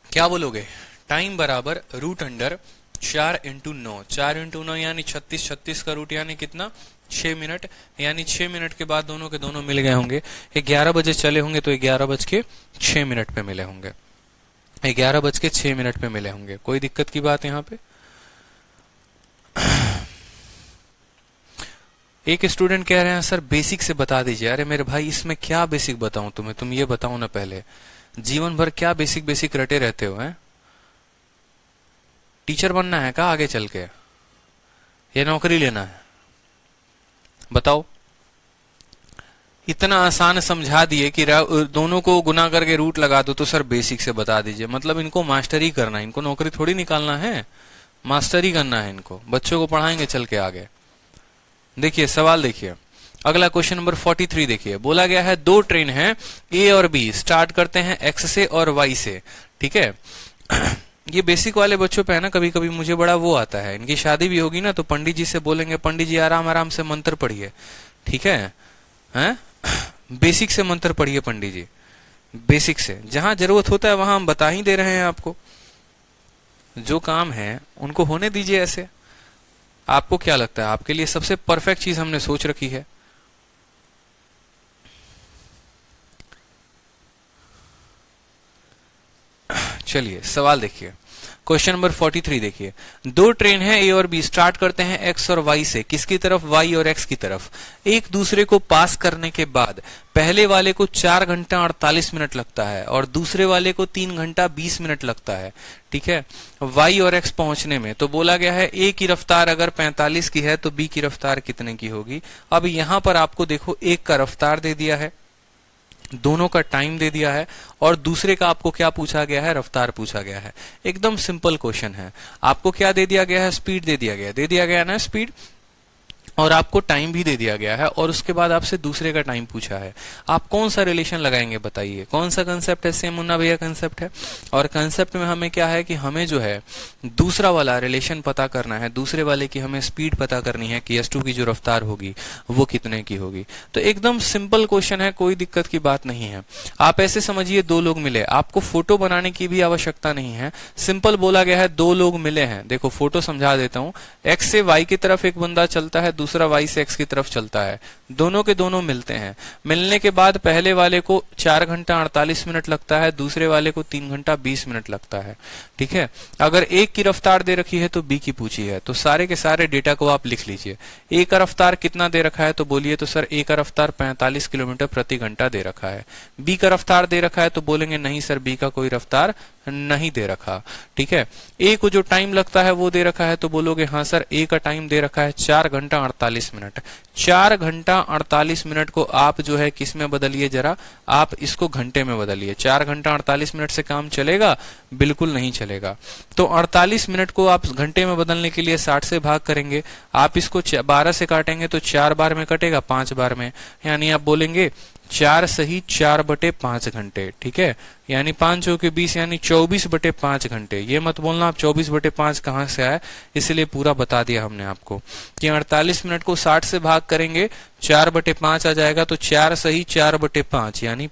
क्या बोलोगे, टाइम बराबर √4 इंटू 9। 4 इंटू 9 यानी 36, 36 का रूट यानी कितना, 6 मिनट, यानी 6 मिनट के बाद दोनों के दोनों मिल गए होंगे। 11 बजे चले होंगे तो 11:06 पे मिले होंगे, 11:06 पे मिले होंगे। कोई दिक्कत की बात यहाँ पे? एक स्टूडेंट कह रहे हैं सर बेसिक से बता दीजिए। अरे मेरे भाई इसमें क्या बेसिक बताऊं तुम्हें, तुम ये बताओ ना पहले, जीवन भर क्या बेसिक बेसिक रटे रहते हो हैं? टीचर बनना है क्या आगे चल के, या नौकरी लेना है? बताओ। इतना आसान समझा दिए कि दोनों को गुना करके रूट लगा दो, तो सर बेसिक से बता दीजिए। मतलब इनको मास्टरी करना है, इनको नौकरी थोड़ी निकालना है, मास्टरी करना है इनको। बच्चों को पढ़ाएंगे चल के आगे। देखिए सवाल देखिए, अगला क्वेश्चन नंबर 43 देखिए। बोला गया है दो ट्रेन हैं ए और बी, स्टार्ट करते हैं एक्स से और वाई से, ठीक है। ये बेसिक वाले बच्चों पे है ना, कभी कभी मुझे बड़ा वो आता है। इनकी शादी भी होगी ना तो पंडित जी से बोलेंगे पंडित जी आराम आराम से मंत्र पढ़िए, ठीक है, हैं? बेसिक से मंत्र पढ़िए पंडित जी, बेसिक से। जहां जरूरत होता है वहां हम बता ही दे रहे हैं आपको, जो काम है उनको होने दीजिए ऐसे। आपको क्या लगता है आपके लिए सबसे परफेक्ट चीज हमने सोच रखी है? चलिए सवाल देखिए, क्वेश्चन नंबर 43 देखिए। दो ट्रेन है ए और बी, स्टार्ट करते हैं एक्स और वाई से। किसकी तरफ? वाई और एक्स की तरफ। एक दूसरे को पास करने के बाद पहले वाले को 4 घंटा 48 मिनट लगता है और दूसरे वाले को 3 घंटा 20 मिनट लगता है, ठीक है, वाई और एक्स पहुंचने में। तो बोला गया है ए की रफ्तार अगर 45 की है तो बी की रफ्तार कितने की होगी? अब यहां पर आपको देखो एक का रफ्तार दे दिया है, दोनों का टाइम दे दिया है, और दूसरे का आपको क्या पूछा गया है? रफ्तार पूछा गया है। एकदम सिंपल क्वेश्चन है। आपको क्या दे दिया गया है? स्पीड दे दिया गया ना स्पीड, और आपको टाइम भी दे दिया गया है, और उसके बाद आपसे दूसरे का टाइम पूछा है। आप कौन सा रिलेशन लगाएंगे बताइए? कौन सा कंसेप्ट है? सेम मुन्ना भैया कंसेप्ट है। और कंसेप्ट में हमें क्या है कि हमें जो है दूसरा वाला रिलेशन पता करना है, दूसरे वाले की हमें स्पीड पता करनी है कि S2 की जो रफ्तार होगी वो कितने की होगी। तो एकदम सिंपल क्वेश्चन है, कोई दिक्कत की बात नहीं है। आप ऐसे समझिए दो लोग मिले, आपको फोटो बनाने की भी आवश्यकता नहीं है। सिंपल बोला गया है दो लोग मिले हैं। देखो फोटो समझा देता हूं। एक्स से वाई की तरफ एक बंदा चलता है, दूसरा वाई से एक्स की तरफ चलता है। दोनों के दोनों मिलते हैं। मिलने के बाद पहले वाले को 4 घंटा 48 मिनट लगता है, दूसरे वाले को 3 घंटा 20 मिनट लगता है, ठीक है। अगर एक की रफ्तार दे रखी है तो बी की पूछी है, तो सारे के सारे डेटा को आप लिख लीजिए। ए का रफ्तार कितना दे रखा है तो बोलिए तो सर ए का रफ्तार 45 किलोमीटर प्रति घंटा दे रखा है। बी का रफ्तार दे रखा है तो बोलेंगे नहीं सर बी का कोई रफ्तार नहीं दे रखा, ठीक है। ए को जो टाइम लगता है वो दे रखा है तो बोलोगे हाँ सर ए का टाइम दे रखा है 4 घंटा 48 मिनट। 4 घंटा 48 मिनट को आप जो है किस में बदलिए, जरा आप इसको घंटे में बदलिए। 4 घंटा 48 मिनट से काम चलेगा? बिल्कुल नहीं चलेगा। तो 48 मिनट को आप घंटे में बदलने के लिए 60 से भाग करेंगे। आप इसको 12 से काटेंगे तो 4 बार में कटेगा, 5 बार में, यानी आप बोलेंगे 4 सही 4/5 घंटे, ठीक है। यानी 5 चौके 20 यानी 24/5 घंटे। ये मत बोलना आप 24/5 कहां से आया, इसलिए पूरा बता दिया हमने आपको कि 48 मिनट को 60 से भाग करेंगे 4/5 आ जाएगा, तो 4 सही 4/5 यानी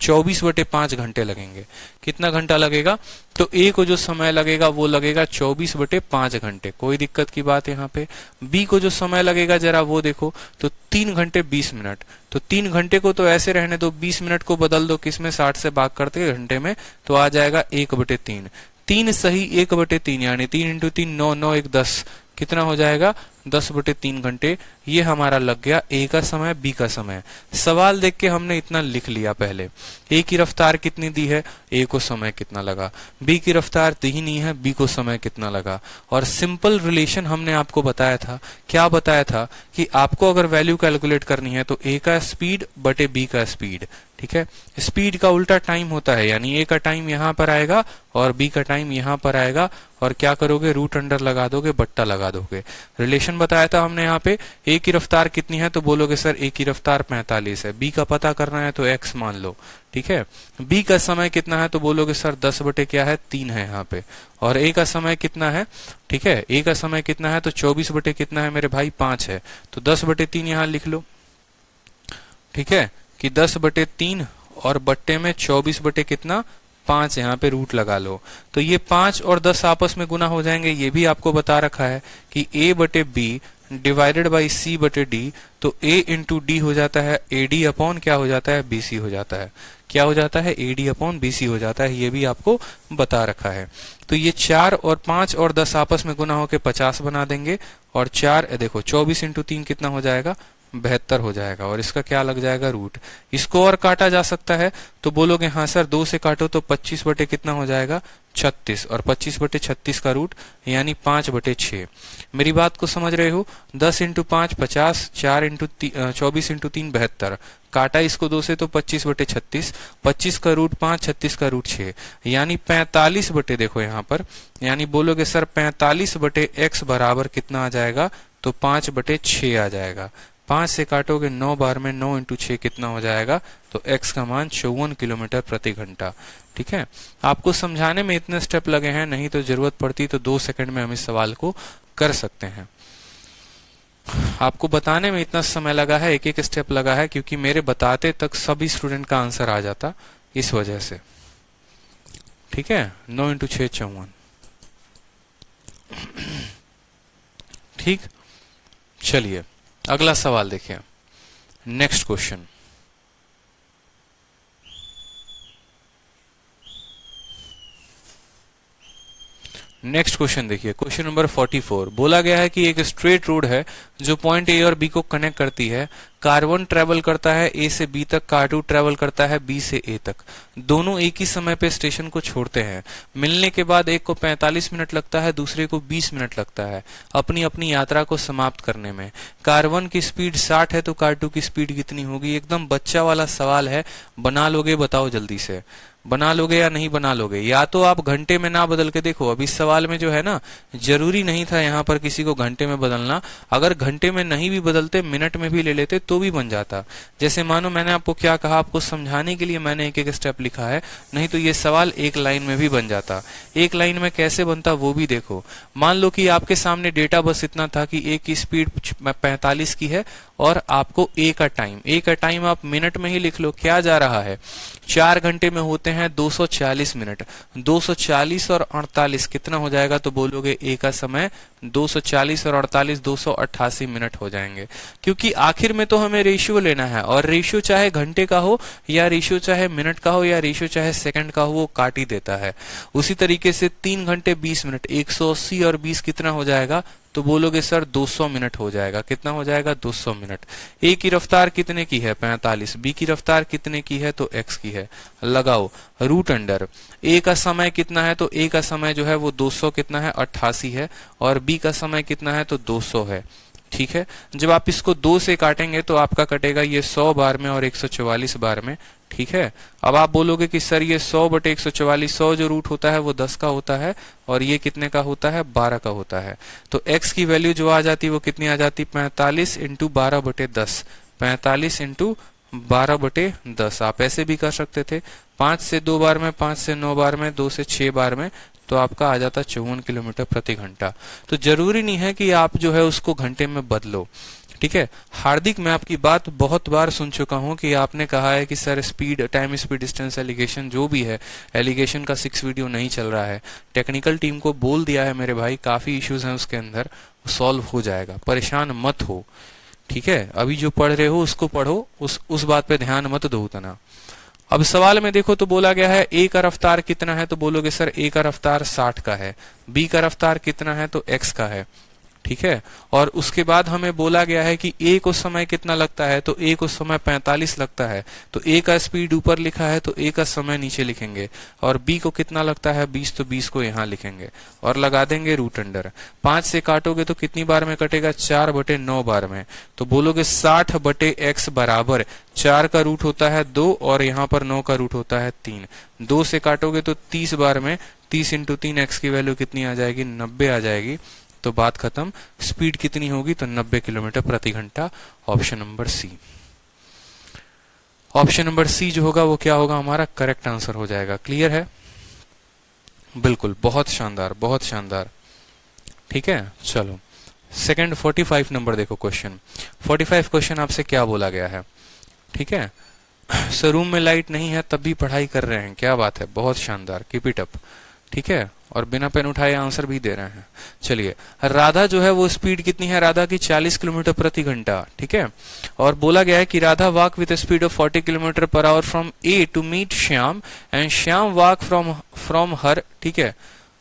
24/5 घंटे लगेंगे। कितना घंटा लगेगा? तो ए को जो समय लगेगा वो लगेगा 24/5 घंटे। कोई दिक्कत की बात यहाँ पे? बी को जो समय लगेगा जरा वो देखो, तो 3 घंटे 20 मिनट। तो 3 घंटे को तो ऐसे रहने दो, 20 मिनट को बदल दो किसमें? 60 से भाग करते घंटे में, तो आ जाएगा 1/3। 3 सही 1/3 यानी 3 × 3 9, 9 1 10, कितना हो जाएगा? 10/3 घंटे। ये हमारा लग गया ए का समय, बी का समय। सवाल देख के हमने इतना लिख लिया पहले। ए की रफ्तार कितनी दी है, ए को समय कितना लगा। बी की रफ्तार दी नहीं है, बी को समय कितना लगा। और सिंपल रिलेशन हमने आपको बताया था। क्या बताया था? कि आपको अगर वैल्यू कैलकुलेट करनी है तो ए का स्पीड बटे बी का स्पीड, ठीक है। स्पीड का उल्टा टाइम होता है, यानी ए का टाइम यहां पर आएगा और बी का टाइम यहां पर आएगा, और क्या करोगे? रूट अंडर लगा दोगे, बट्टा लगा दोगे। रिलेशन बताया था हमने यहाँ पे। ए की रफ्तार कितनी है तो बोलोगे सर ए की रफ्तार 45 है। बी का पता करना है तो एक्स मान लो, ठीक है। बी का समय कितना है तो बोलोगे सर 10/3 है यहाँ पे। और ए का समय कितना है, ठीक है, ए का समय कितना है तो 24 कितना है मेरे भाई? 5 है। तो 10/3 यहाँ लिख लो, ठीक है, कि 10/3 और बट्टे में 24 कितना? 5 यहाँ पे रूट लगा लो। तो ये 5 और 10 आपस में गुना हो जाएंगे। ये भी आपको बता रखा है कि a/b डिवाइडेड बाई सी बटे डी, तो ए इंटू डी हो जाता है एडी अपॉन क्या हो जाता है, बीसी हो जाता है। क्या हो जाता है, एडी अपॉन बीसी हो जाता है। ये भी आपको बता रखा है। तो ये 4 और 5 और 10 आपस में गुना होकर 50 बना देंगे, और 4 देखो 24 इंटू 3 कितना हो जाएगा, 72 हो जाएगा, और इसका क्या लग जाएगा, रूट। इसको और काटा जा सकता है, तो बोलोगे हाँ सर 2 से काटो तो 25 बटे कितना हो जाएगा, 36, और 25 बटे 36 का रूट यानी 5 बटे 6। मेरी बात को समझ रहे हो। 10 इंटू 5 50, 4 इंटू 24 इंटू 3 72, काटा इसको 2 से तो 25 बटे 36, 25 का रूट 5, 36 का रूट 6, यानी 45 बटे, देखो यहाँ पर, यानी बोलोगे सर 45 बटे x बराबर कितना आ जाएगा, तो 5 बटे 6 आ जाएगा। 5 से काटोगे 9 बार में, 9 इंटू 6 कितना हो जाएगा, तो x का मान 54 किलोमीटर प्रति घंटा। ठीक है, आपको समझाने में इतने स्टेप लगे हैं, नहीं तो जरूरत पड़ती तो 2 सेकंड में हम इस सवाल को कर सकते हैं। आपको बताने में इतना समय लगा है, एक एक स्टेप लगा है, क्योंकि मेरे बताते तक सभी स्टूडेंट का आंसर आ जाता, इस वजह से। ठीक है, 9 इंटू 6 54। ठीक, चलिए अगला सवाल देखिए। नेक्स्ट क्वेश्चन, नेक्स्ट क्वेश्चन देखिए, क्वेश्चन नंबर 44। बोला गया है कि एक स्ट्रेट रोड है जो पॉइंट ए और बी को कनेक्ट करती है। कार 1 ट्रेवल करता है ए से बी तक, कार 2 ट्रेवल करता है बी से ए तक। दोनों एक ही समय पे स्टेशन को छोड़ते हैं। मिलने के बाद एक को 45 मिनट लगता है, दूसरे को 20 मिनट लगता है अपनी अपनी यात्रा को समाप्त करने में। कार 1 की स्पीड 60 है तो कार 2 की स्पीड कितनी होगी। एकदम बच्चा वाला सवाल है, बना लोगे, बताओ जल्दी से, बना लोगे या नहीं बना लोगे। या तो आप घंटे में ना बदल के देखो, अब इस सवाल में जो है ना, जरूरी नहीं था यहाँ पर किसी को घंटे में बदलना। अगर घंटे में नहीं भी बदलते, मिनट में भी ले लेते तो भी बन जाता। जैसे मानो मैंने आपको क्या कहा, आपको समझाने के लिए मैंने एक एक स्टेप लिखा है, नहीं तो ये सवाल एक लाइन में भी बन जाता। एक लाइन में कैसे बनता वो भी देखो। मान लो कि आपके सामने डेटा बस इतना था कि ए की स्पीड 45 की है और आपको ए का टाइम आप मिनट में ही लिख लो। क्या जा रहा है, 4 घंटे में होते हैं 240 मिनट। 240 और 48 कितना हो जाएगा, तो बोलोगे ए का समय 240 और 48 288 मिनट हो जाएंगे। क्योंकि आखिर में तो हमें रेशियो लेना है, और रेशियो चाहे घंटे का हो या रेशियो चाहे मिनट का हो या रेशियो चाहे सेकंड का हो, वो काट ही देता है। उसी तरीके से 3 घंटे 20 मिनट, 180 और 20 कितना हो जाएगा, तो बोलोगे सर 200 मिनट हो जाएगा। कितना हो जाएगा, 200 मिनट। ए की रफ्तार कितने की है, 45। बी की रफ्तार कितने की है, तो एक्स की है। लगाओ रूट अंडर। ए का समय कितना है, तो ए का समय जो है वो 200 कितना है, 88 है, और बी का समय कितना है, तो 200 है। ठीक है, जब आप इसको 2 से काटेंगे तो आपका कटेगा ये 100 बार में और 144 बार में। ठीक है, अब आप बोलोगे कि सर ये 100 बटे 144, 100 जो रूट होता है वो 10 का होता है, और ये कितने का होता है, 12 का होता है। तो x की वैल्यू जो आ जाती है वो कितनी आ जाती, 45 इंटू 12 बटे 10। 45 इंटू 12 बटे 10। आप ऐसे भी कर सकते थे, 5 से 2 बार में, 5 से 9 बार में, 2 से 6 बार में, तो आपका आ जाता 54 किलोमीटर प्रति घंटा। तो जरूरी नहीं है कि आप जो है उसको घंटे में बदलो। ठीक है, हार्दिक, मैं आपकी बात बहुत बार सुन चुका हूं कि आपने कहा है कि sir speed, time speed distance allegation जो भी है, एलिगेशन का 6 वीडियो नहीं चल रहा है। टेक्निकल टीम को बोल दिया है मेरे भाई, काफी इश्यूज हैं उसके अंदर, सॉल्व हो जाएगा, परेशान मत हो। ठीक है, अभी जो पढ़ रहे हो उसको पढ़ो, उस बात पे ध्यान मत दो उतना। अब सवाल में देखो तो बोला गया है ए का रफ्तार कितना है, तो बोलोगे सर ए का रफ्तार 60 का है। बी का रफ्तार कितना है, तो एक्स का है। ठीक है, और उसके बाद हमें बोला गया है कि ए को समय कितना लगता है, तो ए को समय 45 लगता है। तो ए का स्पीड ऊपर लिखा है तो ए का समय नीचे लिखेंगे, और बी को कितना लगता है 20, तो 20 को यहाँ लिखेंगे और लगा देंगे रूट अंडर। 5 से काटोगे तो कितनी बार में कटेगा, 4 बटे 9 बार में। तो बोलोगे 60 बटे एक्स बराबर 4 का रूट होता है 2 और यहाँ पर 9 का रूट होता है 3। 2 से काटोगे तो 30 बार में, 30 इंटू 3 एक्स की वैल्यू कितनी आ जाएगी, 90 आ जाएगी। तो बात खत्म। स्पीड कितनी होगी, तो 90 किलोमीटर प्रति घंटा। Option number C, option number C जो होगा वो क्या होगा, हमारा करेक्ट आंसर हो जाएगा। क्लियर है, बिल्कुल, बहुत शानदार, बहुत शानदार। ठीक है, चलो सेकंड 45 नंबर देखो क्वेश्चन। 45 क्वेश्चन आपसे क्या बोला गया है। ठीक है, सर रूम में लाइट नहीं है तब भी पढ़ाई कर रहे हैं, क्या बात है, बहुत शानदार, कीप इट अप। ठीक है, और बिना पेन उठाए आंसर भी दे रहे हैं। चलिए, राधा जो है वो स्पीड कितनी है राधा की 40 किलोमीटर प्रति घंटा, ठीक है। और बोला गया है कि Radha walk with speed of 40 kilometre per hour from A to meet Shyam and Shyam walk from her, ठीक है।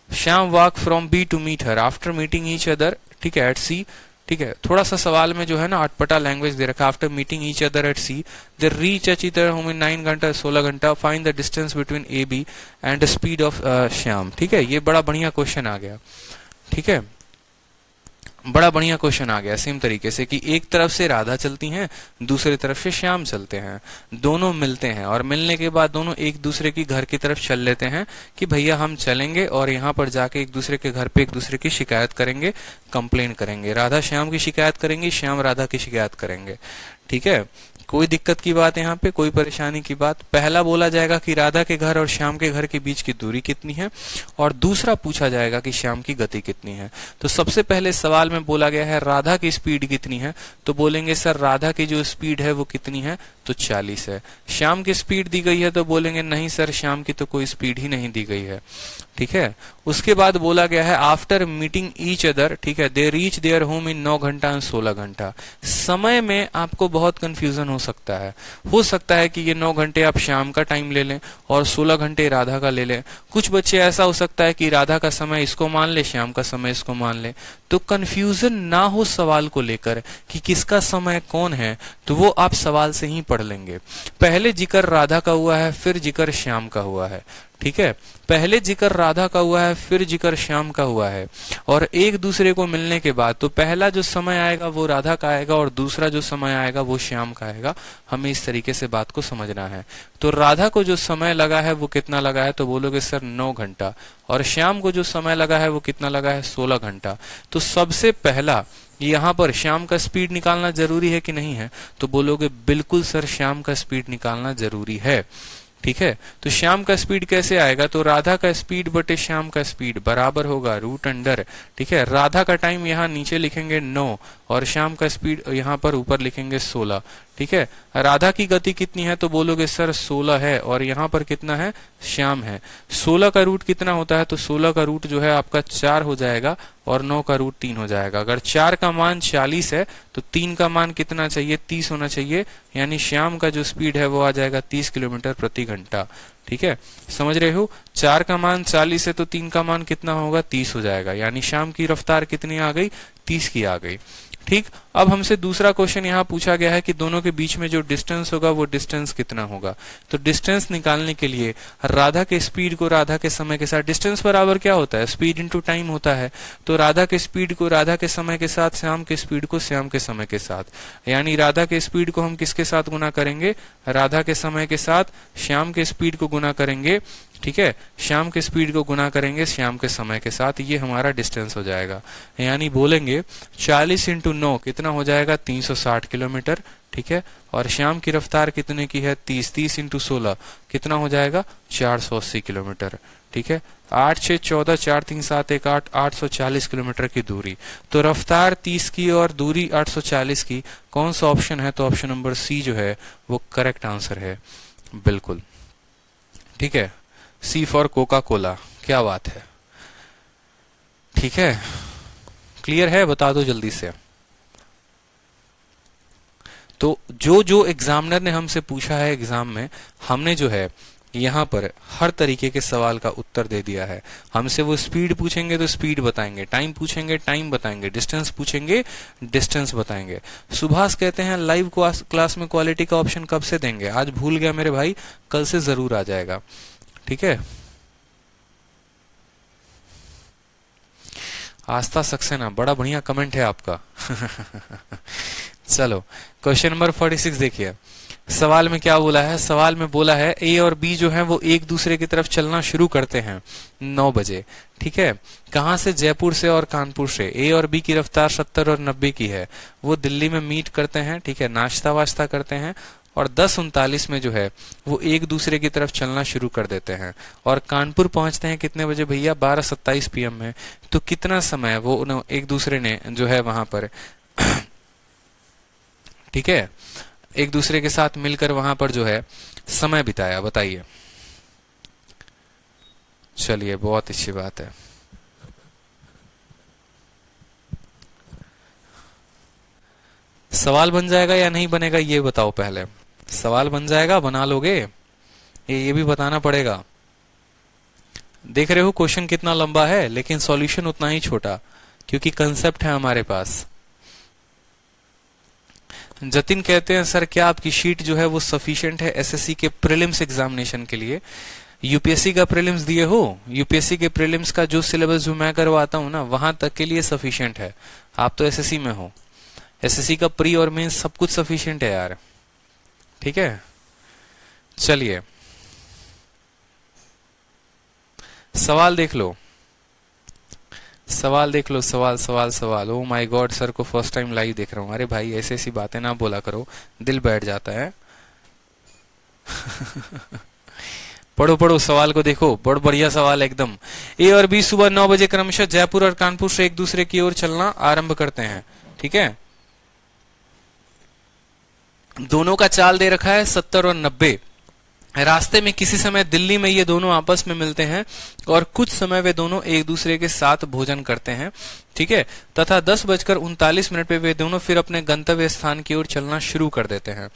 Shyam walk from B to meet her after meeting each other, ठीक है, एट सी, ठीक है। थोड़ा सा सवाल में जो है ना अटपटा लैंग्वेज दे रखा है। After meeting each other at C they reach each other home in 9 घंटा 16 घंटा, find the distance between A B and speed of Shyam, ठीक है। ये बड़ा बढ़िया क्वेश्चन आ गया, ठीक है, बड़ा बढ़िया क्वेश्चन आ गया। सेम तरीके से कि एक तरफ से राधा चलती हैं, दूसरी तरफ से श्याम चलते हैं, दोनों मिलते हैं और मिलने के बाद दोनों एक दूसरे की घर की तरफ चल लेते हैं कि भैया हम चलेंगे और यहाँ पर जाके एक दूसरे के घर पे एक दूसरे की शिकायत करेंगे, कंप्लेन करेंगे। राधा श्याम की शिकायत करेंगी, श्याम राधा की शिकायत करेंगे, ठीक है। कोई दिक्कत की बात यहाँ पे, कोई परेशानी की बात। पहला बोला जाएगा कि राधा के घर और श्याम के घर के बीच की दूरी कितनी है, और दूसरा पूछा जाएगा कि श्याम की गति कितनी है। तो सबसे पहले सवाल में बोला गया है राधा की स्पीड कितनी है, तो बोलेंगे सर राधा की जो स्पीड है वो कितनी है, तो 40 है। श्याम की स्पीड दी गई है, तो बोलेंगे नहीं सर श्याम की तो कोई स्पीड ही नहीं दी गई है, ठीक है। उसके बाद बोला गया है आफ्टर मीटिंग ईच अदर, ठीक है, they reach their home in 9 घंटा एंड 16 घंटा। समय में आपको बहुत कंफ्यूजन हो सकता है कि ये 9 घंटे आप श्याम का टाइम ले लें और 16 घंटे राधा का ले लें। कुछ बच्चे ऐसा हो सकता है कि राधा का समय इसको मान ले, श्याम का समय इसको मान ले। तो कंफ्यूजन ना हो सवाल को लेकर कि किसका समय कौन है, तो वो आप सवाल से ही पढ़ लेंगे। पहले जिक्र राधा का हुआ है, फिर जिक्र श्याम का हुआ है, ठीक है। पहले जिक्र राधा का हुआ है, फिर जिक्र श्याम का हुआ है, और एक दूसरे को मिलने के बाद तो पहला जो समय आएगा वो राधा का आएगा और दूसरा जो समय आएगा वो श्याम का आएगा। हमें इस तरीके से बात को समझना है। तो राधा को जो समय लगा है वो कितना लगा है, तो बोलोगे सर 9 घंटा, और श्याम को जो समय लगा है वो कितना लगा है, 16 घंटा। तो सबसे पहला यहाँ पर श्याम का स्पीड निकालना जरूरी है कि नहीं है, तो बोलोगे बिल्कुल सर श्याम का स्पीड निकालना जरूरी है, ठीक है। तो श्याम का स्पीड कैसे आएगा, तो राधा का स्पीड बटे श्याम का स्पीड बराबर होगा रूट अंडर, ठीक है। राधा का टाइम यहाँ नीचे लिखेंगे 9 और श्याम का स्पीड यहाँ पर ऊपर लिखेंगे 16, ठीक है। राधा की गति कितनी है, तो बोलोगे सर 16 है, और यहाँ पर कितना है, श्याम है। 16 का रूट कितना होता है, तो 16 का रूट जो है आपका 4 हो जाएगा और 9 का रूट 3 हो जाएगा। अगर 4 का मान 40 है तो 3 का मान कितना चाहिए, 30 होना चाहिए। यानी श्याम का जो स्पीड है वो आ जाएगा 30 किलोमीटर प्रति घंटा, ठीक है। समझ रहे हो, 4 का मान 40 है तो 3 का मान कितना होगा, 30 हो जाएगा। यानी श्याम की रफ्तार कितनी आ गई, 30 की आ गई, ठीक। अब हमसे दूसरा क्वेश्चन यहाँ पूछा गया है कि दोनों के बीच में जो डिस्टेंस होगा वो डिस्टेंस कितना होगा। तो डिस्टेंस निकालने के लिए राधा के स्पीड को राधा के समय के साथ, डिस्टेंस बराबर क्या होता है, स्पीड इनटू टाइम होता है। तो राधा के स्पीड को राधा के समय के साथ, श्याम के स्पीड को श्याम के समय के साथ। यानी राधा के स्पीड को हम किसके साथ गुना करेंगे, राधा के समय के साथ, श्याम के स्पीड को गुना करेंगे, ठीक है। श्याम के स्पीड को गुना करेंगे श्याम के समय के साथ, ये हमारा डिस्टेंस हो जाएगा। यानी बोलेंगे 40 इंटू 9 कितना हो जाएगा, 360 किलोमीटर, ठीक है। और श्याम की रफ्तार कितने की है, 30, 30 इंटू 16 कितना हो जाएगा, 480 किलोमीटर, ठीक है। 8 6 14 4 3 7 1 8 840 किलोमीटर की दूरी। तो रफ्तार 30 की और दूरी 840 की, कौन सा ऑप्शन है, तो ऑप्शन नंबर सी जो है वो करेक्ट आंसर है, बिल्कुल, ठीक है। सी फॉर कोका कोला, क्या बात है, ठीक है। क्लियर है, बता दो जल्दी से। तो जो जो एग्जामिनर ने हमसे पूछा है एग्जाम में, हमने जो है यहाँ पर हर तरीके के सवाल का उत्तर दे दिया है। हमसे वो स्पीड पूछेंगे तो स्पीड बताएंगे, टाइम पूछेंगे टाइम बताएंगे, डिस्टेंस पूछेंगे डिस्टेंस बताएंगे। सुभाष कहते हैं लाइव क्लास में क्वालिटी का ऑप्शन कब से देंगे, आज भूल गया मेरे भाई, कल से जरूर आ जाएगा, ठीक है। आस्था सक्सेना, बड़ा बढ़िया कमेंट है आपका चलो क्वेश्चन नंबर 46 देखिए। सवाल में क्या बोला है, सवाल में बोला है ए और बी जो है वो एक दूसरे की तरफ चलना शुरू करते हैं 9 बजे, ठीक है। कहां से, जयपुर से और कानपुर से। ए और बी की रफ्तार 70 और 90 की है। वो दिल्ली में मीट करते हैं, ठीक है, नाश्ता वाश्ता करते हैं, और 10:39 में जो है वो एक दूसरे की तरफ चलना शुरू कर देते हैं और कानपुर पहुंचते हैं कितने बजे भैया, 12:27 PM में। तो कितना समय वो एक दूसरे ने जो है वहां पर ठीक है, एक दूसरे के साथ मिलकर वहां पर जो है समय बिताया, बताइए। चलिए, बहुत अच्छी बात है। सवाल बन जाएगा या नहीं बनेगा ये बताओ पहले। सवाल बन जाएगा, बना लोगे? ये भी बताना पड़ेगा। देख रहे हो क्वेश्चन कितना लंबा है, लेकिन सॉल्यूशन उतना ही छोटा, क्योंकि कंसेप्ट है हमारे पास। जतिन कहते हैं सर क्या आपकी शीट जो है वो सफिशिएंट है एसएससी के प्रीलिम्स एग्जामिनेशन के लिए? यूपीएससी का प्रीलिम्स दिए हो? यूपीएससी के प्रीलिम्स का जो सिलेबस जो मैं करवाता हूं ना, वहां तक के लिए सफिशिएंट है। आप तो एसएससी में हो, एसएससी का प्री और मेंस सब कुछ सफिशिएंट है यार। ठीक है, चलिए सवाल देख लो, सवाल देख लो, सवाल सवाल सवाल। ओ माय गॉड, सर को फर्स्ट टाइम लाइव देख रहा हूं। अरे भाई ऐसी ऐसी बातें ना बोला करो, दिल बैठ जाता है। पढ़ो पढ़ो, सवाल को देखो, बड़ बढ़िया सवाल एकदम। ए और बी सुबह 9 बजे क्रमशः जयपुर और कानपुर से एक दूसरे की ओर चलना आरंभ करते हैं। ठीक है, दोनों का चाल दे रखा है 70 और 90। रास्ते में किसी समय दिल्ली में ये दोनों आपस में मिलते हैं और कुछ समय वे दोनों एक दूसरे के साथ भोजन करते हैं। ठीक है, तथा 10:39 पे वे दोनों फिर अपने गंतव्य स्थान की ओर चलना शुरू कर देते हैं।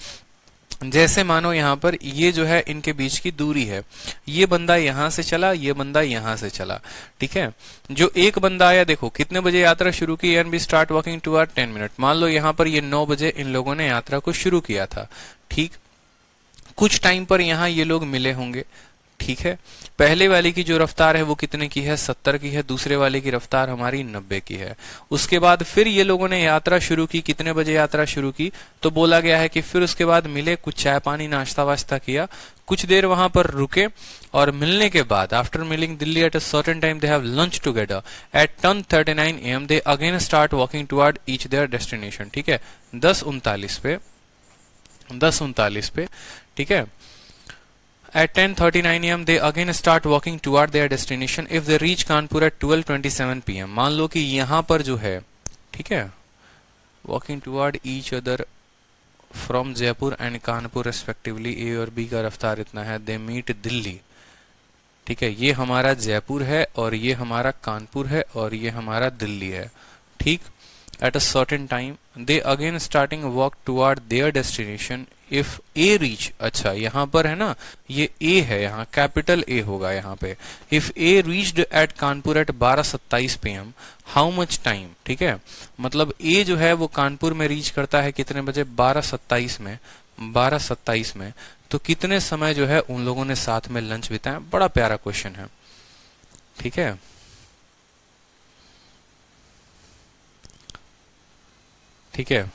जैसे मानो यहाँ पर ये जो है इनके बीच की दूरी है, ये बंदा यहां से चला, ये बंदा यहां से चला। ठीक है, जो एक बंदा आया, देखो कितने बजे यात्रा शुरू की, and B start walking toward 10 minute. मान लो यहाँ पर ये 9 बजे इन लोगों ने यात्रा को शुरू किया था। ठीक, कुछ टाइम पर यहाँ ये लोग मिले होंगे। ठीक है, पहले वाले की जो रफ्तार है वो कितने की है, 70 की है। दूसरे वाले की रफ्तार हमारी 90 की है। उसके बाद फिर ये लोगों ने यात्रा शुरू की। कितने बजे यात्रा शुरू की, तो बोला गया है कि फिर उसके बाद मिले, कुछ चाय पानी नाश्ता वाश्ता किया, कुछ देर वहां पर रुके, और मिलने के बाद after milling Delhi at a certain time they have lunch together at 10:39 AM they again start walking toward each their destination. ठीक है, 10:39 पे, ठीक है, at 10:39 AM they again start walking toward their destination if they reach Kanpur at 12:27 PM। मान लो कि यहां पर जो है, ठीक है, walking toward each other from Jaipur and Kanpur respectively, A और बी का रफ्तार इतना है, they meet दिल्ली। ठीक है, ये हमारा जयपुर है और ये हमारा कानपुर है और ये हमारा दिल्ली है। ठीक, at a certain time they again starting walk toward their destination if A reach। अच्छा यहाँ पर है ना, ये A है, यहाँ कैपिटल A होगा यहाँ पे। if A reached at Kanpur at 12:27 PM how much time। ठीक है, मतलब A जो है वो कानपुर में रीच करता है कितने बजे, 12:27 में। 12:27 में तो कितने समय जो है उन लोगों ने साथ में लंच बिताया। बड़ा प्यारा क्वेश्चन है। ठीक है, ठीक है,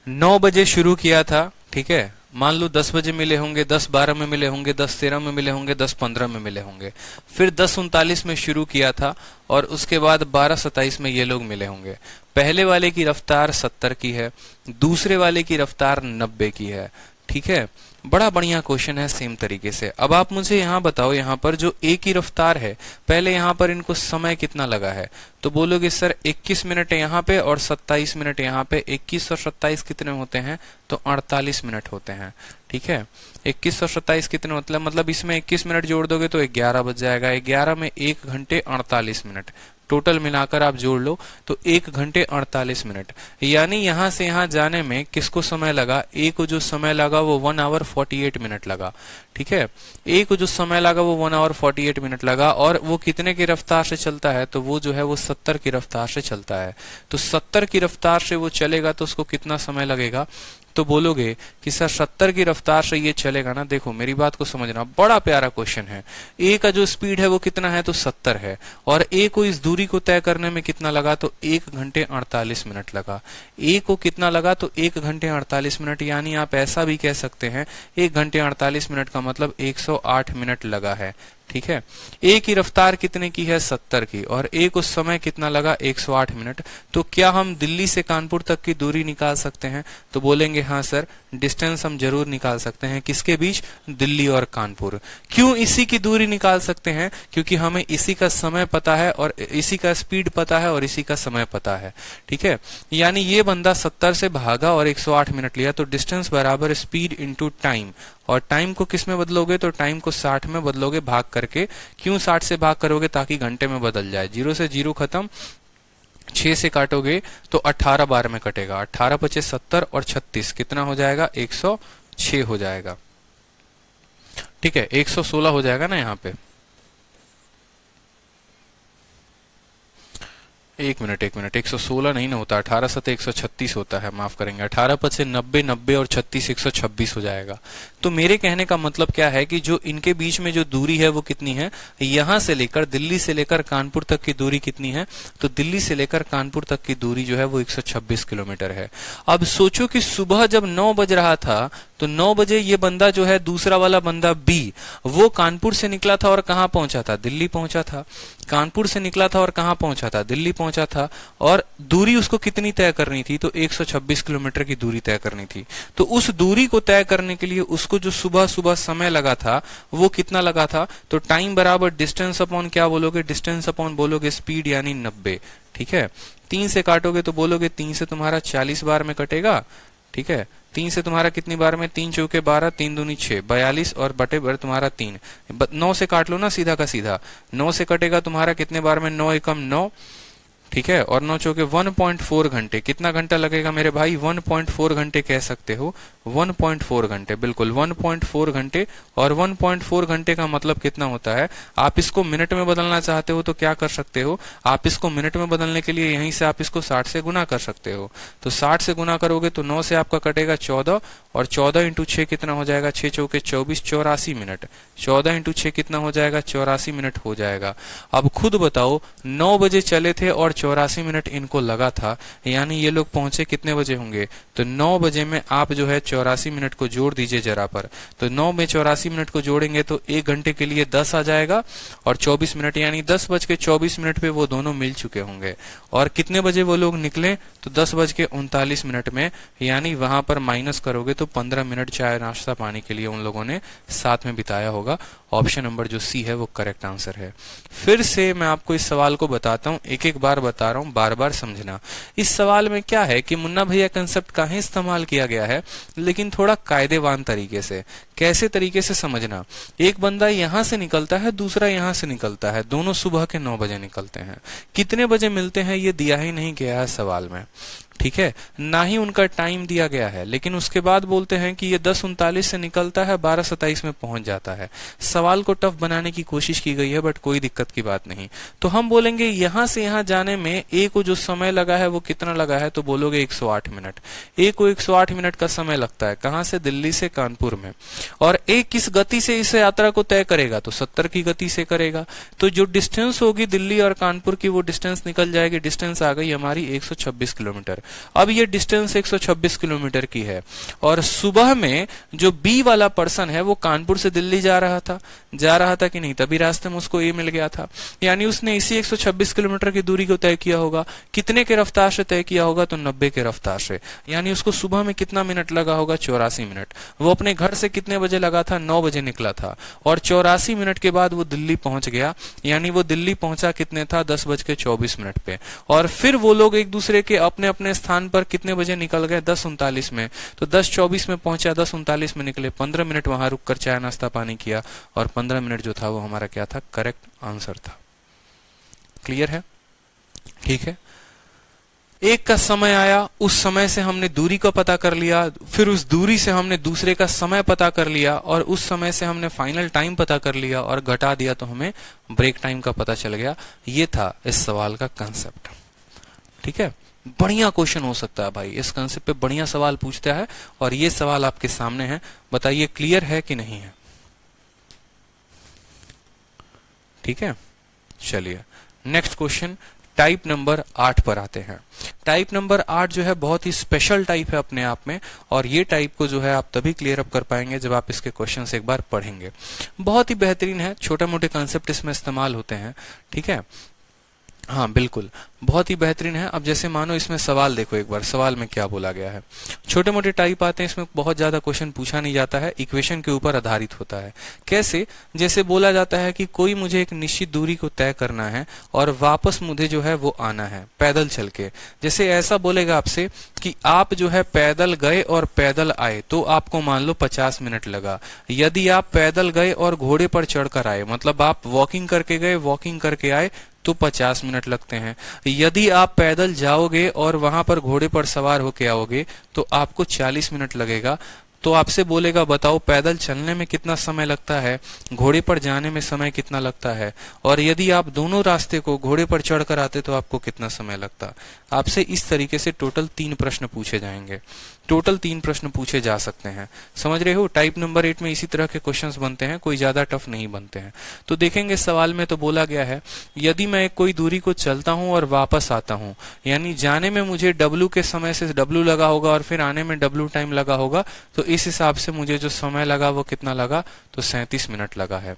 9 बजे शुरू किया था। ठीक है, मान लो 10 बजे मिले होंगे, 10:12 में मिले होंगे, 10:13 में मिले होंगे, 10:15 में मिले होंगे, फिर 10:39 में शुरू किया था और उसके बाद 12:27 में ये लोग मिले होंगे। पहले वाले की रफ्तार 70 की है, दूसरे वाले की रफ्तार 90 की है। ठीक है, बड़ा बढ़िया क्वेश्चन है सेम तरीके से। अब आप मुझे यहाँ बताओ, यहाँ पर जो ए की रफ्तार है, पहले यहाँ पर इनको समय कितना लगा है, तो बोलोगे सर 21 मिनट यहाँ पे और 27 मिनट यहाँ पे। 21 और 27 कितने होते हैं, तो 48 मिनट होते हैं। ठीक है, 21 और 27 कितने होते हैं, मतलब इसमें 21 मिनट जोड़ दोगे तो 11 बज जाएगा। 11 में 1 घंटे 48 मिनट, टोटल मिलाकर आप जोड़ लो तो 1 घंटे 48 मिनट। यानी यहां से यहां जाने में किसको समय लगा, ए को जो समय लगा वो 1 आवर 48 मिनट लगा। ठीक है, ए को जो समय लगा वो 1 आवर 48 मिनट लगा, और वो कितने की रफ्तार से चलता है, तो वो जो है वो 70 की रफ्तार से चलता है। तो 70 की रफ्तार से वो चलेगा तो उसको कितना समय लगेगा, तो बोलोगे कि सर 70 की रफ्तार से ये चलेगा ना। देखो मेरी बात को समझना, बड़ा प्यारा क्वेश्चन है। ए का जो स्पीड है वो कितना है, तो 70 है, और ए को इस दूरी को तय करने में कितना लगा, तो 1 घंटे 48 मिनट लगा। ए को कितना लगा, तो 1 घंटे 48 मिनट। यानी आप ऐसा भी कह सकते हैं 1 घंटे 48 मिनट का मतलब 108 मिनट लगा है। ठीक है, ए की रफ्तार कितने की है, 70 की, और ए को समय कितना लगा, 108 मिनट। तो क्या हम दिल्ली से कानपुर तक की दूरी निकाल सकते हैं, तो बोलेंगे हाँ सर, डिस्टेंस हम जरूर निकाल सकते हैं। किसके बीच, दिल्ली और कानपुर। क्यों इसी की दूरी निकाल सकते हैं, क्योंकि हमें इसी का समय पता है और इसी का स्पीड पता है और इसी का समय पता है। ठीक है, यानी ये बंदा 70 से भागा और 108 मिनट लिया, तो डिस्टेंस बराबर स्पीड इंटू टाइम, और टाइम को किस में बदलोगे, तो टाइम को 60 में बदलोगे भाग करके। क्यों 60 से भाग करोगे, ताकि घंटे में बदल जाए। 0 से 0 खत्म, 6 से काटोगे तो 18 बार में कटेगा। 18 पचे 70 और 36 कितना हो जाएगा, 106 हो जाएगा। ठीक है, 116 हो जाएगा ना यहाँ पे। एक मिनट 116 नहीं ना होता, 18 से 136 होता है, माफ करेंगे। 18 पद से 90, 90 और 36, 126 हो जाएगा। तो मेरे कहने का मतलब क्या है कि जो इनके बीच में जो दूरी है वो कितनी है, यहां से लेकर दिल्ली से लेकर कानपुर तक की दूरी कितनी है, तो दिल्ली से लेकर कानपुर तक की दूरी जो है वो 126 किलोमीटर है। अब सोचो कि सुबह जब 9 बज रहा था तो 9 बजे ये बंदा जो है, दूसरा वाला बंदा बी, वो कानपुर से निकला था और कहां पहुंचा था, दिल्ली पहुंचा था। कानपुर से निकला था और कहां पहुंचा था, दिल्ली पहुंचा था। और दूरी उसको कितनी तय करनी थी, तो 126 किलोमीटर की दूरी तय करनी थी। तो उस दूरी को तय करने के लिए उसको जो सुबह सुबह समय लगा था वो कितना लगा था, तो टाइम बराबर डिस्टेंस अपॉन क्या बोलोगे, डिस्टेंस अपॉन बोलोगे स्पीड यानी 90। ठीक है, 3 से काटोगे तो बोलोगे 3 से तुम्हारा 40 बार में कटेगा। ठीक है, 3 से तुम्हारा कितनी बार में, 3 चौके 12, 3 दूनी 6, 42 और बटे बर तुम्हारा 3। 9 से काट लो ना सीधा का सीधा, 9 से कटेगा तुम्हारा कितने बार में, 9 एकम 9। ठीक है, और 9 चौके 1.4 घंटे। कितना घंटा लगेगा मेरे भाई, 1.4 घंटे कह सकते हो, 1.4 घंटे, बिल्कुल 1.4 घंटे। और 1.4 घंटे का मतलब कितना होता है, आप इसको मिनट में बदलना चाहते हो तो क्या कर सकते हो, आप इसको मिनट में बदलने के लिए यहीं से आप इसको 60 से गुना कर सकते हो। तो 60 से गुना करोगे तो 9 से आपका कटेगा 14, और 14 इंटू 6 कितना हो जाएगा, 6 चौके 24, 84 मिनट। 14 इंटू 6 कितना हो जाएगा, 84 मिनट हो जाएगा। अब खुद बताओ, 9 बजे चले थे और 84 मिनट इनको लगा था, यानी ये लोग पहुंचे कितने बजे होंगे, तो 9 बजे में आप जो है 84 मिनट को जोड़ दीजिए जरा पर। तो 9 में 84 मिनट को जोड़ेंगे तो 1 घंटे के लिए 10 आ जाएगा, और 24 मिनट यानी 10:24 पे वो दोनों मिल चुके होंगे। और कितने बजे वो लोग निकले, तो 10:39 में, यानी वहां पर माइनस करोगे तो 15 मिनट चाय नाश्ता पानी के लिए उन लोगों ने साथ में बिताया होगा। ऑप्शन नंबर जो सी है वो करेक्ट आंसर है। फिर से मैं आपको इस सवाल को बताता हूं, एक एक बार बता रहा हूं, बार बार समझना। इस सवाल में क्या है कि मुन्ना भैया कंसेप्ट का ही इस्तेमाल किया गया है, लेकिन थोड़ा कायदेवान तरीके से। कैसे तरीके से समझना, एक बंदा यहां से निकलता है, दूसरा यहां से निकलता है, दोनों सुबह के 9 बजे निकलते हैं। कितने बजे मिलते हैं ये दिया ही नहीं गया है सवाल में। ठीक है, ना ही उनका टाइम दिया गया है, लेकिन उसके बाद बोलते हैं कि ये 10:39 से निकलता है, 12:27 में पहुंच जाता है। सवाल को टफ बनाने की कोशिश की गई है, बट कोई दिक्कत की बात नहीं। तो हम बोलेंगे यहां से यहां जाने में ए को जो समय लगा है वो कितना लगा है, तो बोलोगे 108 मिनट। ए को 108 मिनट का समय लगता है, कहां से, दिल्ली से कानपुर में। और ए किस गति से इस यात्रा को तय करेगा, तो 70 की गति से करेगा। तो जो डिस्टेंस होगी दिल्ली और कानपुर की, वो डिस्टेंस निकल जाएगी। डिस्टेंस आ गई हमारी 126 किलोमीटर। अब ये डिस्टेंस 126 किलोमीटर की है, और सुबह में जो बी वाला पर्सन है वो कानपुर से दिल्ली जा रहा था कि नहीं, तभी रास्ते में उसको ए मिल गया था। यानी उसने इसी 126 किलोमीटर की दूरी को तय किया होगा। कितने के रफ्तार से तय किया होगा, तो 90 के रफ्तार से। यानी उसको सुबह में कितना मिनट लगा होगा, 84 मिनट। वो अपने घर से कितने बजे लगा था, 9 बजे निकला था, और 84 मिनट के बाद वो दिल्ली पहुंच गया। यानी वो दिल्ली पहुंचा कितने था, 10:24 पे। और फिर वो लोग एक दूसरे के अपने अपने स्थान पर कितने बजे निकल गए, 10:39 में। तो 10:24 में पहुंचा, 10:39 में निकले, 15 मिनट वहां रुककर चाय नाश्ता पानी किया, और 15 मिनट जो था वो हमारा क्या था, करेक्ट आंसर था। क्लियर है, ठीक है। एक का समय आया, उस समय से हमने दूरी का पता कर लिया, फिर उस दूरी से हमने दूसरे का समय पता कर लिया, और उस समय से हमने फाइनल टाइम पता कर लिया, और घटा दिया तो हमें ब्रेक टाइम का पता चल गया। ये था इस सवाल का कंसेप्ट। ठीक है, बढ़िया क्वेश्चन हो सकता है भाई, इस कंसेप्ट पे बढ़िया सवाल पूछता है, और ये सवाल आपके सामने है। बताइए क्लियर है कि नहीं है। ठीक है, चलिए नेक्स्ट क्वेश्चन टाइप नंबर 8 पर आते हैं। टाइप नंबर 8 जो है बहुत ही स्पेशल टाइप है अपने आप में, और ये टाइप को जो है आप तभी क्लियर अप कर पाएंगे जब आप इसके क्वेश्चंस एक बार पढ़ेंगे। बहुत ही बेहतरीन है, छोटे मोटे कॉन्सेप्ट इसमें इस्तेमाल होते हैं। ठीक है, हाँ बिल्कुल, बहुत ही बेहतरीन है। अब जैसे मानो इसमें सवाल देखो, एक बार सवाल में क्या बोला गया है। छोटे मोटे टाइप आते हैं, इसमें बहुत ज्यादा क्वेश्चन पूछा नहीं जाता है, इक्वेशन के ऊपर आधारित होता है। कैसे? जैसे बोला जाता है कि कोई मुझे एक निश्चित दूरी को तय करना है और वापस मुझे जो है वो आना है पैदल चल के। जैसे ऐसा बोलेगा आपसे कि आप जो है पैदल गए और पैदल आए तो आपको मान लो 50 मिनट लगा। यदि आप पैदल गए और घोड़े पर चढ़कर आए, मतलब आप वॉकिंग करके गए, वॉकिंग करके आए, तो 50 मिनट लगते हैं। यदि आप पैदल जाओगे और वहां पर घोड़े पर सवार होके आओगे तो आपको 40 मिनट लगेगा। तो आपसे बोलेगा बताओ पैदल चलने में कितना समय लगता है, घोड़े पर जाने में समय कितना लगता है, और यदि आप दोनों रास्ते को घोड़े पर चढ़कर आते तो आपको कितना समय लगता। आपसे इस तरीके से टोटल 3 प्रश्न पूछे जाएंगे, टोटल 3 प्रश्न पूछे जा सकते हैं। समझ रहे हो? टाइप नंबर 8 में इसी तरह के क्वेश्चंस बनते हैं, कोई ज्यादा टफ नहीं बनते हैं। तो देखेंगे सवाल में तो बोला गया है यदि मैं कोई दूरी को चलता हूं और वापस आता हूं, यानी जाने में मुझे W के समय से W लगा होगा और फिर आने में W टाइम लगा होगा, तो इस हिसाब से मुझे जो समय लगा वो कितना लगा, तो 37 मिनट लगा है।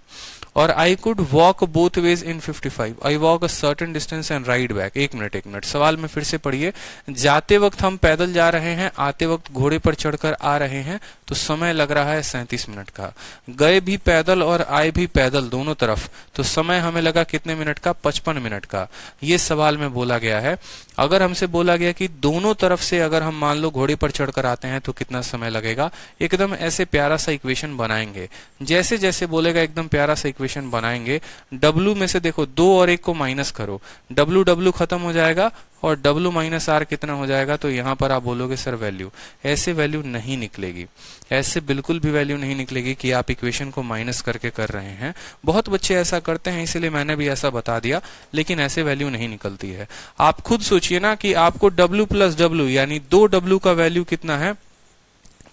और I could walk both ways in 55, I walk a certain distance and ride back. एक मिनट सवाल में फिर से पढ़िए। जाते वक्त हम पैदल जा रहे हैं, आते वक्त घोड़े पर चढ़कर आ रहे हैं, तो समय लग रहा है 37 मिनट का। गए भी पैदल और आए भी पैदल दोनों तरफ, तो समय हमें लगा कितने मिनट का, 55 मिनट का। ये सवाल में बोला गया है। अगर हमसे बोला गया कि दोनों तरफ से अगर हम मान लो घोड़े पर चढ़कर आते हैं तो कितना समय लगेगा, एकदम ऐसे प्यारा सा इक्वेशन बनाएंगे। जैसे जैसे बोलेगा एकदम प्यारा सा इक्वेशन बनाएंगे। W में से देखो 2 और 1 को माइनस करो, W खत्म हो जाएगा और W माइनस R कितना हो जाएगा, तो यहां पर आप बोलोगे सर वैल्यू। ऐसे वैल्यू नहीं निकलेगी, ऐसे बिल्कुल भी वैल्यू नहीं निकलेगी कि आप इक्वेशन को माइनस करके कर रहे हैं। बहुत बच्चे ऐसा करते हैं, इसलिए मैंने भी ऐसा बता दिया, लेकिन ऐसे वैल्यू नहीं निकलती है। आप खुद सोचिए ना कि आपको W प्लस W यानी 2W का वैल्यू कितना है,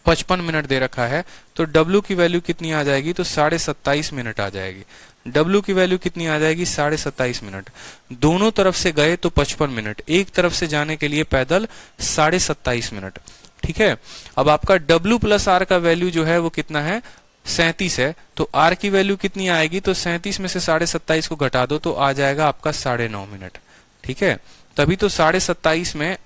55 मिनट दे रखा है, तो W की वैल्यू कितनी आ जाएगी, तो 27.5 मिनट आ जाएगी। W की वैल्यू कितनी आ जाएगी, 27.5 मिनट। दोनों तरफ से गए तो 55 मिनट, एक तरफ से जाने के लिए पैदल 27.5 मिनट। ठीक है। अब आपका W प्लस R का वैल्यू जो है वो कितना है, 37 है, तो R की वैल्यू कितनी आएगी, तो 37 में से 27.5 को घटा दो तो आ जाएगा आपका 9.5 मिनट। ठीक है। तभी तो 27.5 में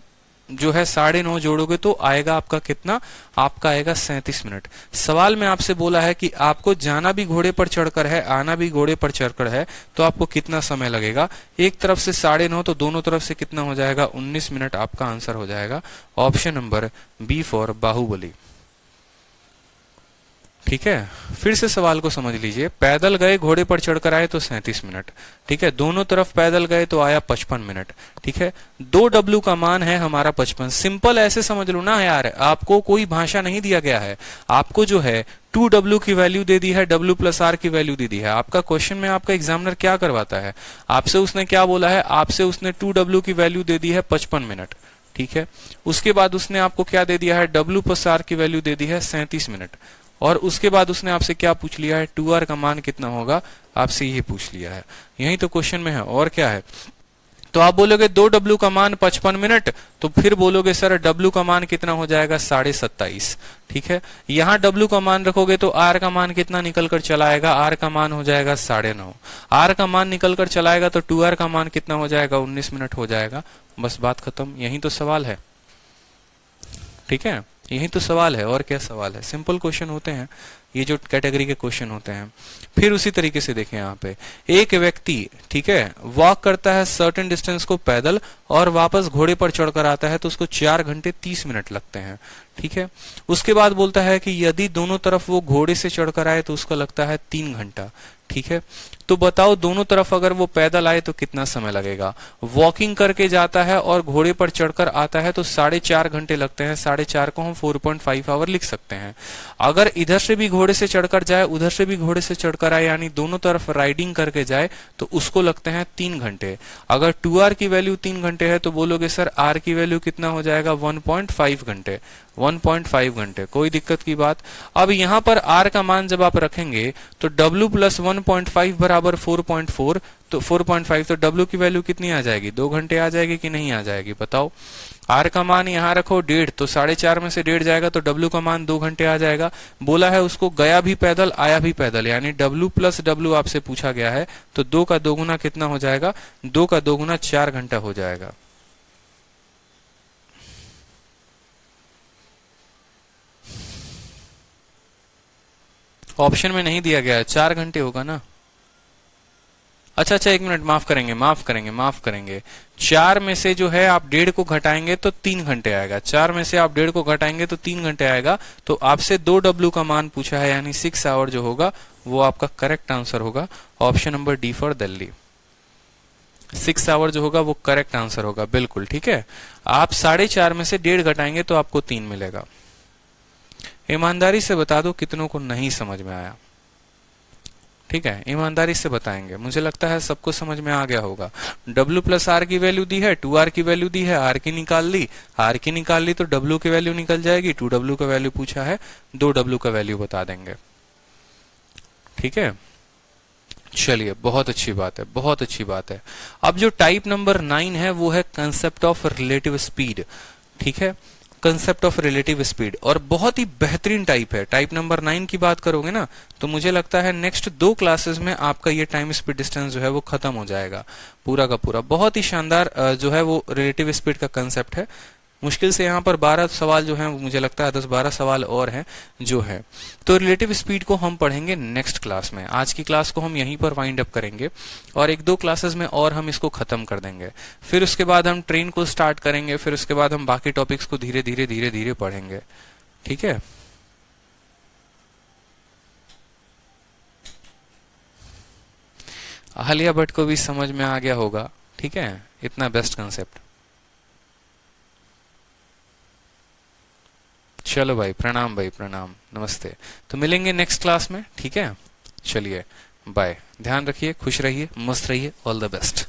जो है 9.5 जोड़ोगे तो आएगा आपका कितना, आपका आएगा 37 मिनट। सवाल में आपसे बोला है कि आपको जाना भी घोड़े पर चढ़कर है, आना भी घोड़े पर चढ़कर है, तो आपको कितना समय लगेगा। एक तरफ से 9.5 तो दोनों तरफ से कितना हो जाएगा, 19 मिनट आपका आंसर हो जाएगा। Option number B for Baahubali. ठीक है। फिर से सवाल को समझ लीजिए। पैदल गए, घोड़े पर चढ़कर आए तो 37 मिनट। ठीक है। दोनों तरफ पैदल गए तो आया 55 मिनट। ठीक है। 2W का मान है हमारा 55। सिंपल ऐसे समझ लो ना यार, आपको कोई भाषा नहीं दिया गया है। आपको जो है 2W की वैल्यू दे दी है, W प्लस R की वैल्यू दे दी है। आपका क्वेश्चन में आपका एग्जामिनर क्या करवाता है, आपसे उसने क्या बोला है, आपसे उसने 2W की वैल्यू दे दी है 55 मिनट। ठीक है। उसके बाद उसने आपको क्या दे दिया है, W प्लस R की वैल्यू दे दी है 37 मिनट। और उसके बाद उसने आपसे क्या पूछ लिया है, 2R का मान कितना होगा, आपसे ये पूछ लिया है। यही तो क्वेश्चन में है, और क्या है। तो आप बोलोगे 2W का मान 55 मिनट, तो फिर बोलोगे सर W का मान कितना हो जाएगा, 27.5। ठीक है। यहाँ W का मान रखोगे तो R का मान कितना निकल कर चला आएगा, R का मान हो जाएगा 9.5। R का मान निकल कर चला आएगा तो 2R का मान कितना हो जाएगा, 19 मिनट हो जाएगा। बस बात खत्म। यही तो सवाल है। ठीक है। यही तो सवाल है, और क्या सवाल है। सिंपल क्वेश्चन होते हैं ये जो कैटेगरी के क्वेश्चन होते हैं। फिर उसी तरीके से देखें यहाँ पे, एक व्यक्ति ठीक है वॉक करता है सर्टेन डिस्टेंस को पैदल और वापस घोड़े पर चढ़कर आता है, तो उसको 4 घंटे 30 मिनट लगते हैं। ठीक है। उसके बाद बोलता है कि यदि दोनों तरफ वो घोड़े से चढ़कर आए तो उसका लगता है 3 घंटा। ठीक है। तो बताओ दोनों तरफ अगर वो पैदल आए तो कितना समय लगेगा। वॉकिंग करके जाता है और घोड़े पर चढ़कर आता है तो 4.5 घंटे लगते हैं। 4.5 को हम 4.5 आवर लिख सकते हैं। अगर इधर से भी घोड़े से चढ़कर जाए, उधर से भी घोड़े से चढ़कर आए, यानी दोनों तरफ राइडिंग करके जाए, तो उसको लगते हैं 3 घंटे। अगर 2R की वैल्यू 3 घंटे है तो बोलोगे सर R की वैल्यू कितना हो जाएगा, 1.5 घंटे। 1.5 घंटे, कोई दिक्कत की बात। अब यहां पर R का मान जब आप रखेंगे तो W प्लस 1.5 बराबर 4.4, तो 4.5 तो W की वैल्यू कितनी आ जाएगी, 2 घंटे आ जाएगी कि नहीं आ जाएगी बताओ। R का मान यहाँ रखो 1.5, तो 4.5 में से 1.5 जाएगा तो W का मान 2 घंटे आ जाएगा। बोला है उसको गया भी पैदल आया भी पैदल, यानी W प्लस W आपसे पूछा गया है, तो 2 का 2 गुना कितना हो जाएगा, 2 का 2 गुना 4 घंटा हो जाएगा। ऑप्शन में नहीं दिया गया है, 4 घंटे होगा ना। अच्छा अच्छा, 1 मिनट, माफ करेंगे। 4 में से जो है आप 1.5 को घटाएंगे तो 3 घंटे आएगा। 4 में से आप 1.5 को घटाएंगे तो 3 घंटे आएगा। तो आपसे 2W का मान पूछा है, यानी 6 आवर जो होगा वो आपका करेक्ट आंसर होगा। Option number D for Delhi, 6 hour जो होगा वो करेक्ट आंसर होगा, बिल्कुल ठीक है। आप 4.5 में से 1.5 घटाएंगे तो आपको 3 मिलेगा। ईमानदारी से बता दो कितनों को नहीं समझ में आया, ठीक है, ईमानदारी से बताएंगे। मुझे लगता है सबको समझ में आ गया होगा। W प्लस R की वैल्यू दी है, 2R की वैल्यू दी है, R की निकाल ली तो W की वैल्यू निकल जाएगी। 2W का वैल्यू पूछा है, 2W का वैल्यू बता देंगे, ठीक है। चलिए, बहुत अच्छी बात है। अब जो टाइप नंबर 9 है वो है कंसेप्ट ऑफ रिलेटिव स्पीड, ठीक है, कंसेप्ट ऑफ रिलेटिव स्पीड, और बहुत ही बेहतरीन टाइप है। टाइप नंबर 9 की बात करोगे ना तो मुझे लगता है नेक्स्ट 2 क्लासेस में आपका ये टाइम स्पीड डिस्टेंस जो है वो खत्म हो जाएगा पूरा का पूरा। बहुत ही शानदार जो है वो रिलेटिव स्पीड का कंसेप्ट है। मुश्किल से यहाँ पर 12 सवाल जो हैं, मुझे लगता है 10-12 सवाल और हैं जो है। तो रिलेटिव स्पीड को हम पढ़ेंगे नेक्स्ट क्लास में। आज की क्लास को हम यहीं पर वाइंड अप करेंगे और 1-2 क्लासेस में और हम इसको खत्म कर देंगे। फिर उसके बाद हम ट्रेन को स्टार्ट करेंगे, फिर उसके बाद हम बाकी टॉपिक्स को धीरे धीरे पढ़ेंगे, ठीक है। आलिया भट्ट को भी समझ में आ गया होगा, ठीक है, इतना बेस्ट कंसेप्ट। चलो भाई, प्रणाम भाई, प्रणाम, नमस्ते। तो मिलेंगे नेक्स्ट क्लास में, ठीक है। चलिए, बाय, ध्यान रखिए, खुश रहिए, मस्त रहिए, ऑल द बेस्ट।